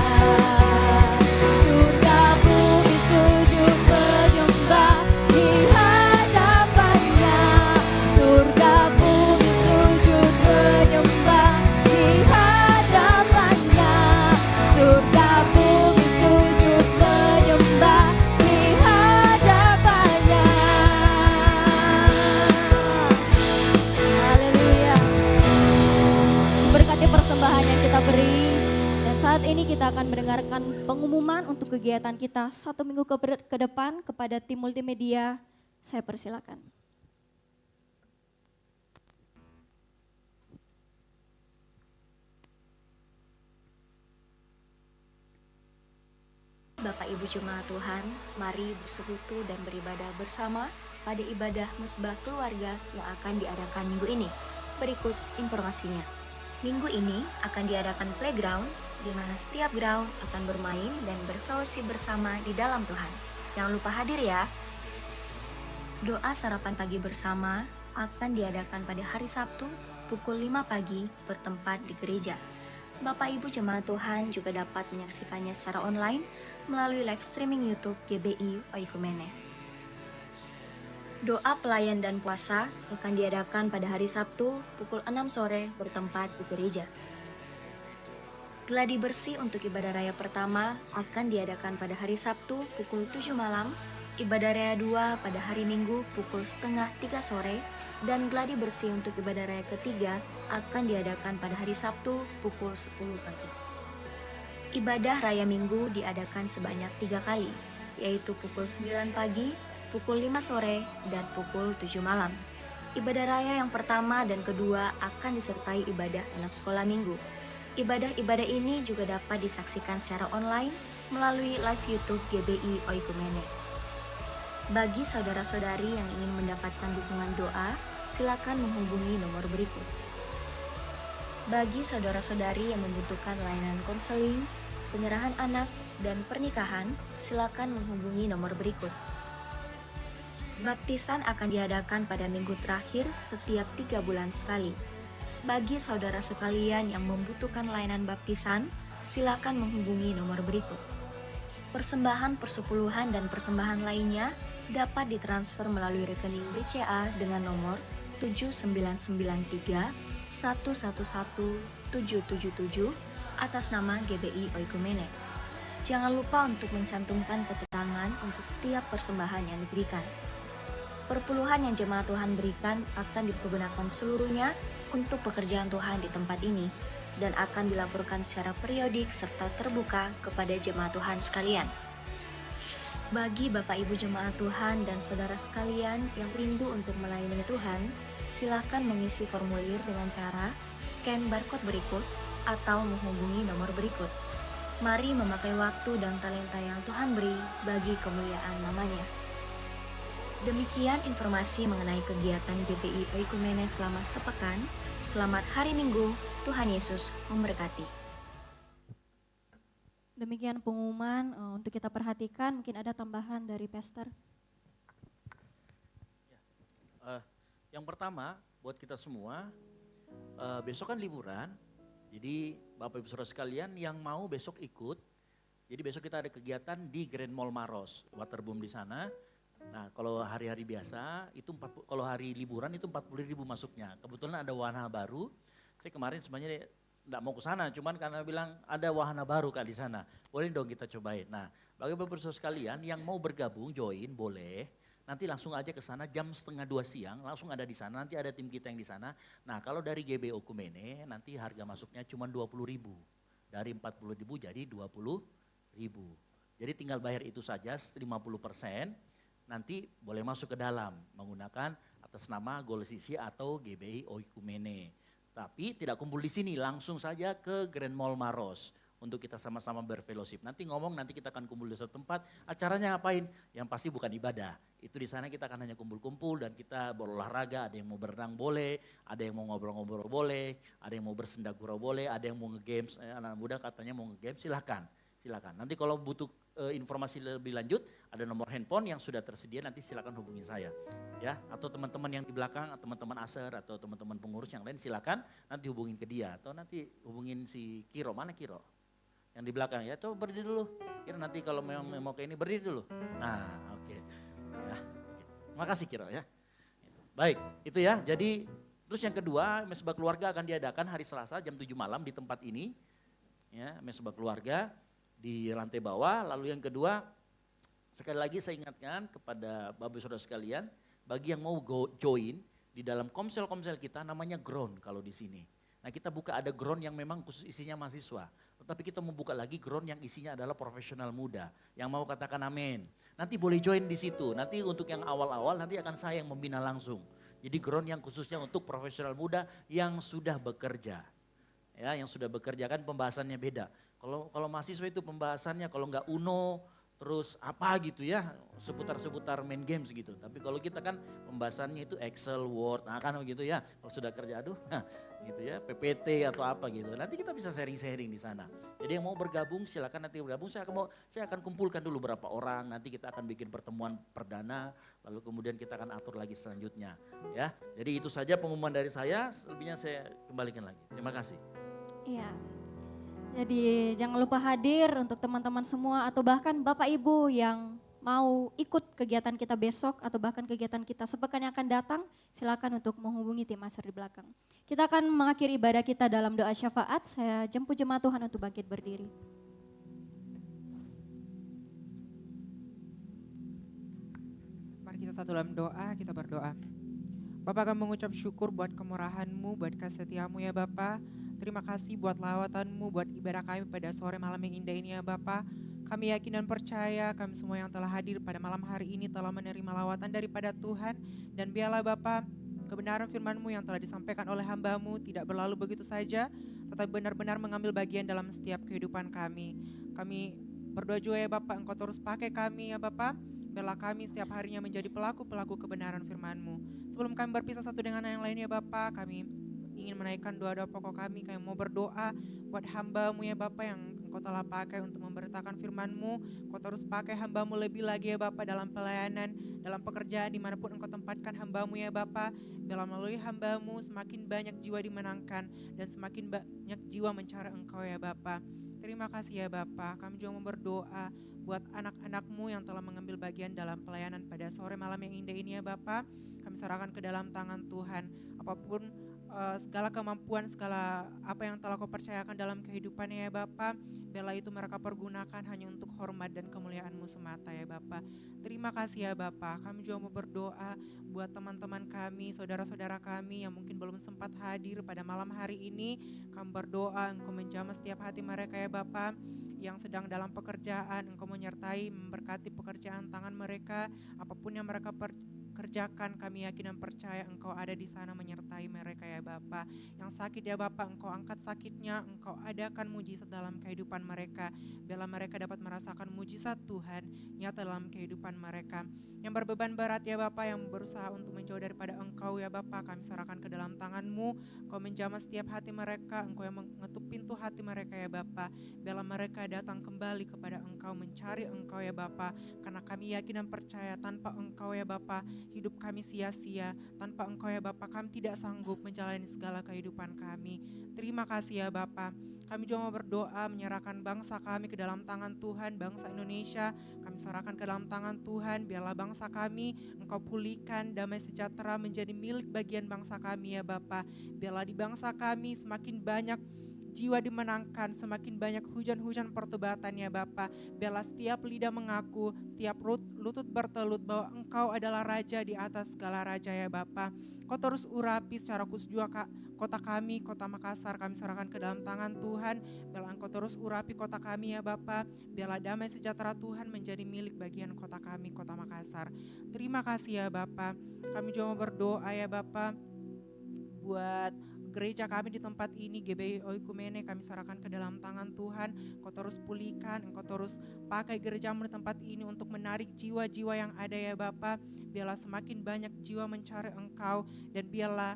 surga bumi sujud menyembah di hadapannya. Surga bumi sujud menyembah di hadapannya. Surga bumi sujud menyembah di hadapannya. Haleluya. Berkati persembahan yang kita beri. Dan saat ini kita akan mendengarkan pengumuman untuk kegiatan kita 1 minggu ke depan kepada tim multimedia. Saya persilakan. Bapak Ibu Jemaat Tuhan, mari bersekutu dan beribadah bersama pada ibadah Mesbah Keluarga yang akan diadakan minggu ini. Berikut informasinya. Minggu ini akan diadakan playground, di mana setiap ground akan bermain dan berfellowship bersama di dalam Tuhan. Jangan lupa hadir ya. Doa sarapan pagi bersama akan diadakan pada hari Sabtu pukul 5 pagi bertempat di gereja. Bapak Ibu Jemaat Tuhan juga dapat menyaksikannya secara online melalui live streaming YouTube GBI Oikumene. Doa pelayan dan puasa akan diadakan pada hari Sabtu pukul 6 sore bertempat di gereja. Gladi bersih untuk ibadah raya pertama akan diadakan pada hari Sabtu pukul 7 malam, ibadah raya 2 pada hari Minggu pukul setengah 3 sore, dan gladi bersih untuk ibadah raya ketiga akan diadakan pada hari Sabtu pukul 10 pagi. Ibadah raya Minggu diadakan sebanyak 3 kali, yaitu pukul 9 pagi, pukul 5 sore, dan pukul 7 malam. Ibadah raya yang pertama dan kedua akan disertai ibadah anak sekolah minggu. Ibadah-ibadah ini juga dapat disaksikan secara online melalui live YouTube GBI Oikumene. Bagi saudara-saudari yang ingin mendapatkan dukungan doa, silakan menghubungi nomor berikut. Bagi saudara-saudari yang membutuhkan layanan konseling, penyerahan anak, dan pernikahan, silakan menghubungi nomor berikut. Baptisan akan diadakan pada minggu terakhir setiap 3 bulan sekali. Bagi saudara sekalian yang membutuhkan layanan baptisan, silakan menghubungi nomor berikut. Persembahan persepuluhan dan persembahan lainnya dapat ditransfer melalui rekening BCA dengan nomor 7993 111 777 atas nama GBI Oikumene. Jangan lupa untuk mencantumkan keterangan untuk setiap persembahan yang diberikan. Perpuluhan yang jemaat Tuhan berikan akan dipergunakan seluruhnya untuk pekerjaan Tuhan di tempat ini dan akan dilaporkan secara periodik serta terbuka kepada jemaat Tuhan sekalian. Bagi Bapak Ibu jemaat Tuhan dan saudara sekalian yang rindu untuk melayani Tuhan, silakan mengisi formulir dengan cara scan barcode berikut atau menghubungi nomor berikut. Mari memakai waktu dan talenta yang Tuhan beri bagi kemuliaan namanya. Demikian informasi mengenai kegiatan GBI Oikumene selama sepekan. Selamat hari Minggu, Tuhan Yesus memberkati. Demikian pengumuman untuk kita perhatikan, mungkin ada tambahan dari Pastor. Yang pertama buat kita semua, besok kan liburan, jadi Bapak Ibu Saudara sekalian yang mau besok ikut, jadi besok kita ada kegiatan di Grand Mall Maros, Waterboom di sana. Nah kalau hari-hari biasa, kalau hari liburan itu 40.000 masuknya. Kebetulan ada wahana baru, saya kemarin sebenarnya enggak mau ke sana, cuman karena bilang ada wahana baru Kak di sana. Boleh dong kita cobain. Nah, bagi Bapak Saudara sekalian yang mau bergabung join boleh. Nanti langsung aja ke sana jam 1:30 siang, langsung ada di sana. Nanti ada tim kita yang di sana. Nah, kalau dari GB Oikumene nanti harga masuknya cuma 20.000. Dari 40.000 jadi 20.000. Jadi tinggal bayar itu saja 50%. Nanti boleh masuk ke dalam menggunakan atas nama Golsisi atau GBI Oikumene. Tapi tidak kumpul di sini, langsung saja ke Grand Mall Maros untuk kita sama-sama berfellowship. Nanti nanti kita akan kumpul di satu tempat. Acaranya ngapain? Yang pasti bukan ibadah. Itu di sana kita akan hanya kumpul-kumpul dan kita berolahraga. Ada yang mau berenang boleh, ada yang mau ngobrol-ngobrol boleh, ada yang mau bersenda gurau boleh, ada yang mau nge-games. Anak muda katanya mau nge-games, silakan. Nanti kalau butuh informasi lebih lanjut, ada nomor handphone yang sudah tersedia, nanti silakan hubungi saya. Ya, atau teman-teman yang di belakang, teman-teman aser atau teman-teman pengurus yang lain silakan nanti hubungin ke dia atau nanti hubungin si Kiro. Mana Kiro? Yang di belakang ya, coba berdiri dulu. Kira nanti kalau memang mau ke ini berdiri dulu. Nah, oke. Ya, terima kasih Kiro ya. Baik, itu ya. Jadi terus yang kedua, mesbah keluarga akan diadakan hari Selasa jam 7 malam di tempat ini. Ya, mesbah keluarga di lantai bawah. Lalu yang kedua, sekali lagi saya ingatkan kepada Bapak Saudara sekalian, bagi yang mau join di dalam komsel-komsel kita namanya ground kalau di sini. Nah kita buka ada ground yang memang khusus isinya mahasiswa. Tetapi kita membuka lagi ground yang isinya adalah profesional muda. Yang mau katakan amin. Nanti boleh join di situ. Nanti untuk yang awal-awal nanti akan saya yang membina langsung. Jadi ground yang khususnya untuk profesional muda yang sudah bekerja. Ya, yang sudah bekerja kan pembahasannya beda. Kalau mahasiswa itu pembahasannya kalau nggak UNO, terus apa gitu ya, seputar-seputar main games gitu. Tapi kalau kita kan pembahasannya itu Excel, Word, nah kan gitu ya. Kalau sudah kerja aduh, gitu ya, PPT atau apa gitu. Nanti kita bisa sharing-sharing di sana. Jadi yang mau bergabung silakan nanti bergabung. Saya akan kumpulkan dulu berapa orang. Nanti kita akan bikin pertemuan perdana, lalu kemudian kita akan atur lagi selanjutnya. Ya, jadi itu saja pengumuman dari saya. Selebihnya saya kembalikan lagi. Terima kasih. Iya. Jadi jangan lupa hadir untuk teman-teman semua atau bahkan Bapak Ibu yang mau ikut kegiatan kita besok atau bahkan kegiatan kita sepekan yang akan datang, silakan untuk menghubungi tim Aser di belakang. Kita akan mengakhiri ibadah kita dalam doa syafaat. Saya jemput jemaat Tuhan untuk bangkit berdiri. Mari kita satu dalam doa, kita berdoa. Bapak, kami mengucap syukur buat kemurahan-Mu, buat kasih setia-Mu ya Bapak. Terima kasih buat lawatan-Mu, buat ibadah kami pada sore malam yang indah ini ya Bapak. Kami yakin dan percaya kami semua yang telah hadir pada malam hari ini telah menerima lawatan daripada Tuhan. Dan biarlah Bapak, kebenaran firman-Mu yang telah disampaikan oleh hamba-Mu tidak berlalu begitu saja, tetapi benar-benar mengambil bagian dalam setiap kehidupan kami. Kami berdoa juga ya Bapak, Engkau terus pakai kami ya Bapak, biarlah kami setiap harinya menjadi pelaku-pelaku kebenaran firman-Mu. Sebelum kami berpisah satu dengan yang lain ya Bapak, kami ingin menaikkan doa-doa pokok kami mau berdoa buat hamba-Mu ya Bapak yang Engkau telah pakai untuk memberitakan firman-Mu. Engkau terus pakai hamba-Mu lebih lagi ya Bapak dalam pelayanan, dalam pekerjaan dimanapun Engkau tempatkan hamba-Mu ya Bapak. Biarlah melalui hamba-Mu semakin banyak jiwa dimenangkan dan semakin banyak jiwa mencari Engkau ya Bapak. Terima kasih ya Bapak, kami juga mau berdoa buat anak-anak-Mu yang telah mengambil bagian dalam pelayanan pada sore malam yang indah ini ya Bapak. Kami serahkan ke dalam tangan Tuhan, apapun segala kemampuan, segala apa yang telah Kau percayakan dalam kehidupannya ya Bapak, biarlah itu mereka pergunakan hanya untuk hormat dan kemuliaan-Mu semata ya Bapak. Terima kasih ya Bapak, kami juga mau berdoa buat teman-teman kami, saudara-saudara kami yang mungkin belum sempat hadir pada malam hari ini. Kami berdoa Engkau menjamah setiap hati mereka ya Bapak, yang sedang dalam pekerjaan, Engkau menyertai, memberkati pekerjaan tangan mereka, apapun yang mereka kerjakan, kami yakin dan percaya Engkau ada di sana menyertai mereka ya Bapa. Yang sakit ya Bapa, Engkau angkat sakitnya, Engkau adakan mujizat dalam kehidupan mereka. Biarlah mereka dapat merasakan mujizat Tuhan nyata dalam kehidupan mereka. Yang berbeban berat ya Bapa, yang berusaha untuk menjauh daripada Engkau ya Bapa, kami serahkan ke dalam tangan-Mu. Engkau menjamah setiap hati mereka, Engkau yang mengetuk pintu hati mereka ya Bapa. Biarlah mereka datang kembali kepada Engkau, mencari Engkau ya Bapa, karena kami yakin dan percaya tanpa Engkau ya Bapa, hidup kami sia-sia. Tanpa Engkau ya Bapa, kami tidak sanggup menjalani segala kehidupan kami. Terima kasih ya Bapa. Kami juga mau berdoa menyerahkan bangsa kami ke dalam tangan Tuhan, bangsa Indonesia. Kami serahkan ke dalam tangan Tuhan, biarlah bangsa kami Engkau pulihkan, damai sejahtera menjadi milik bagian bangsa kami ya Bapa. Biarlah di bangsa kami semakin banyak jiwa dimenangkan, semakin banyak hujan-hujan pertobatan ya Bapa. Biarlah setiap lidah mengaku, setiap lutut bertelut bahwa Engkau adalah Raja di atas segala raja ya Bapa. Kau terus urapi secara khusus juga kota kami, kota Makassar, kami serahkan ke dalam tangan Tuhan. Biarlah Engkau terus urapi kota kami ya Bapa. Biarlah damai sejahtera Tuhan menjadi milik bagian kota kami, kota Makassar. Terima kasih ya Bapa. Kami juga mau berdoa ya Bapa buat gereja kami di tempat ini, GBI Oikumene, kami serahkan ke dalam tangan Tuhan. Engkau terus pulihkan, Engkau terus pakai gerejamu di tempat ini untuk menarik jiwa-jiwa yang ada ya Bapa. Biarlah semakin banyak jiwa mencari Engkau, dan biarlah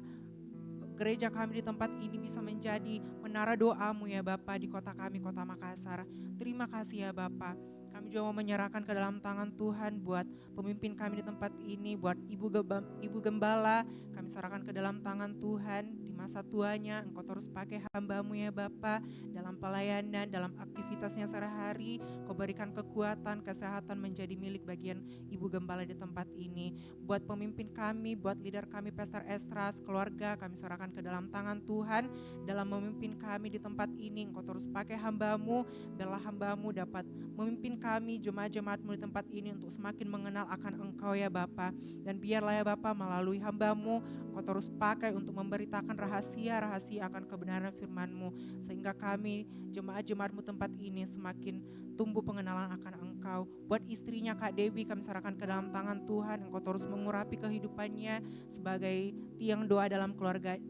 gereja kami di tempat ini bisa menjadi menara doamu ya Bapa di kota kami, kota Makassar. Terima kasih ya Bapa. Kami juga mau menyerahkan ke dalam tangan Tuhan buat pemimpin kami di tempat ini, buat Ibu Gembala, kami serahkan ke dalam tangan Tuhan. Di masa tuanya Engkau terus pakai hamba-Mu ya Bapa dalam pelayanan, dalam aktivitasnya sehari-hari. Kau berikan kekuatan, kesehatan menjadi milik bagian Ibu Gembala di tempat ini. Buat pemimpin kami, buat leader kami Pastor Estras, keluarga, kami serahkan ke dalam tangan Tuhan. Dalam memimpin kami di tempat ini, Engkau terus pakai hamba-Mu, biarlah hamba-Mu dapat memimpin kami, jemaat-jemaat-Mu di tempat ini untuk semakin mengenal akan Engkau ya Bapa. Dan biarlah ya Bapa melalui hamba-Mu, Engkau terus pakai untuk memberitakan rahasia-rahasia akan kebenaran firman-Mu, sehingga kami, jemaat-jemaat-Mu tempat ini semakin tumbuh pengenalan akan Engkau. Buat istrinya Kak Dewi, kami serahkan ke dalam tangan Tuhan. Engkau terus mengurapi kehidupannya sebagai tiang doa dalam keluarganya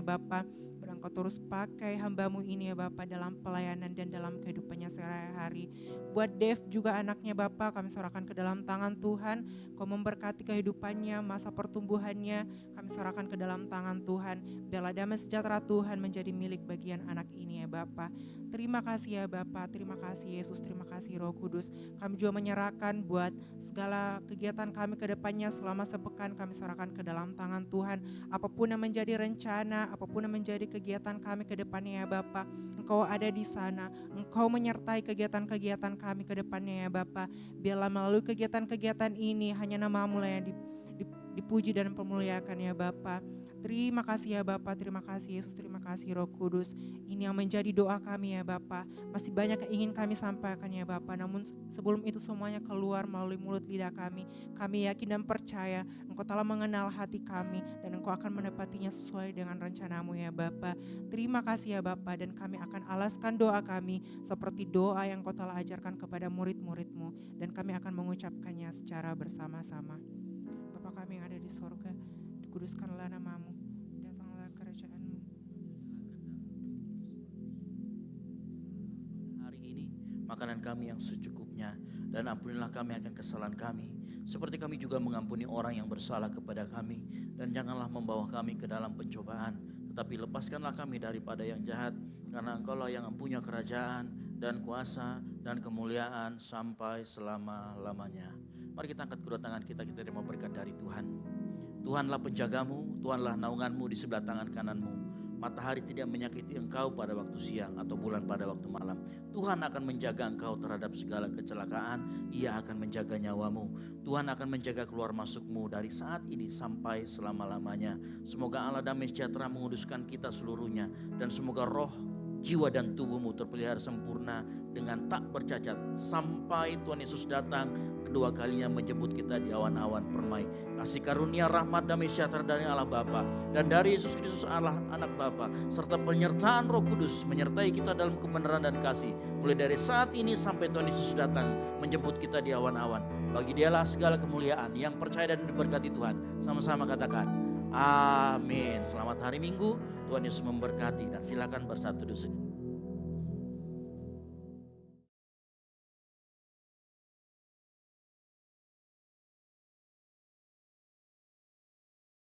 ya Bapa. Engkau terus pakai hamba-Mu ini ya Bapa dalam pelayanan dan dalam kehidupannya sehari-hari. Buat Dev juga anaknya Bapa, kami serahkan ke dalam tangan Tuhan. Kau memberkati kehidupannya, masa pertumbuhannya, kami serahkan ke dalam tangan Tuhan. Biarlah damai sejahtera Tuhan menjadi milik bagian anak ini ya Bapa. Terima kasih ya Bapa, terima kasih Yesus, terima kasih Roh Kudus. Kami juga menyerahkan buat segala kegiatan kami ke depannya selama sepekan, kami serahkan ke dalam tangan Tuhan. Apapun yang menjadi rencana, apapun yang menjadi kegiatan kami ke depannya ya Bapa, Engkau ada di sana. Engkau menyertai kegiatan-kegiatan kami ke depannya ya Bapa. Biarlah melalui kegiatan-kegiatan ini hanya nama-Mu lah yang dipuji dan pemuliakan ya Bapa. Terima kasih ya Bapa, terima kasih Yesus, terima kasih Roh Kudus. Ini yang menjadi doa kami ya Bapa. Masih banyak yang ingin kami sampaikan ya Bapa, namun sebelum itu semuanya keluar melalui mulut lidah kami. Kami yakin dan percaya Engkau telah mengenal hati kami dan Engkau akan menepatinya sesuai dengan rencana-Mu ya Bapa. Terima kasih ya Bapa, dan kami akan alaskan doa kami seperti doa yang Engkau telah ajarkan kepada murid-murid-Mu, dan kami akan mengucapkannya secara bersama-sama. Bapa kami yang ada di surga, dikuduskanlah namamu, datanglah kerajaanmu. Hari ini makanan kami yang secukupnya, dan ampunilah kami akan kesalahan kami, seperti kami juga mengampuni orang yang bersalah kepada kami. Dan janganlah membawa kami ke dalam pencobaan, tetapi lepaskanlah kami daripada yang jahat, karena Engkaulah yang mempunyai kerajaan dan kuasa dan kemuliaan sampai selama-lamanya. Mari kita angkat kedua tangan kita terima berkat dari Tuhan. Tuhanlah penjagamu, Tuhanlah naunganmu di sebelah tangan kananmu. Matahari tidak menyakiti engkau pada waktu siang atau bulan pada waktu malam. Tuhan akan menjaga engkau terhadap segala kecelakaan. Ia akan menjaga nyawamu. Tuhan akan menjaga keluar masukmu dari saat ini sampai selama-lamanya. Semoga Allah damai sejahtera menguduskan kita seluruhnya. Dan semoga roh, jiwa dan tubuhmu terpelihara sempurna dengan tak bercacat sampai Tuhan Yesus datang kedua kalinya menjemput kita di awan-awan permai. Kasih karunia, rahmat, damai sejahtera dari Allah Bapa dan dari Yesus Kristus Allah Anak Bapa serta penyertaan Roh Kudus menyertai kita dalam kebenaran dan kasih mulai dari saat ini sampai Tuhan Yesus datang menjemput kita di awan-awan. Bagi Dialah segala kemuliaan. Yang percaya dan diberkati Tuhan sama-sama katakan amin. Selamat hari Minggu, Tuhan Yesus memberkati, dan silakan bersatu doa.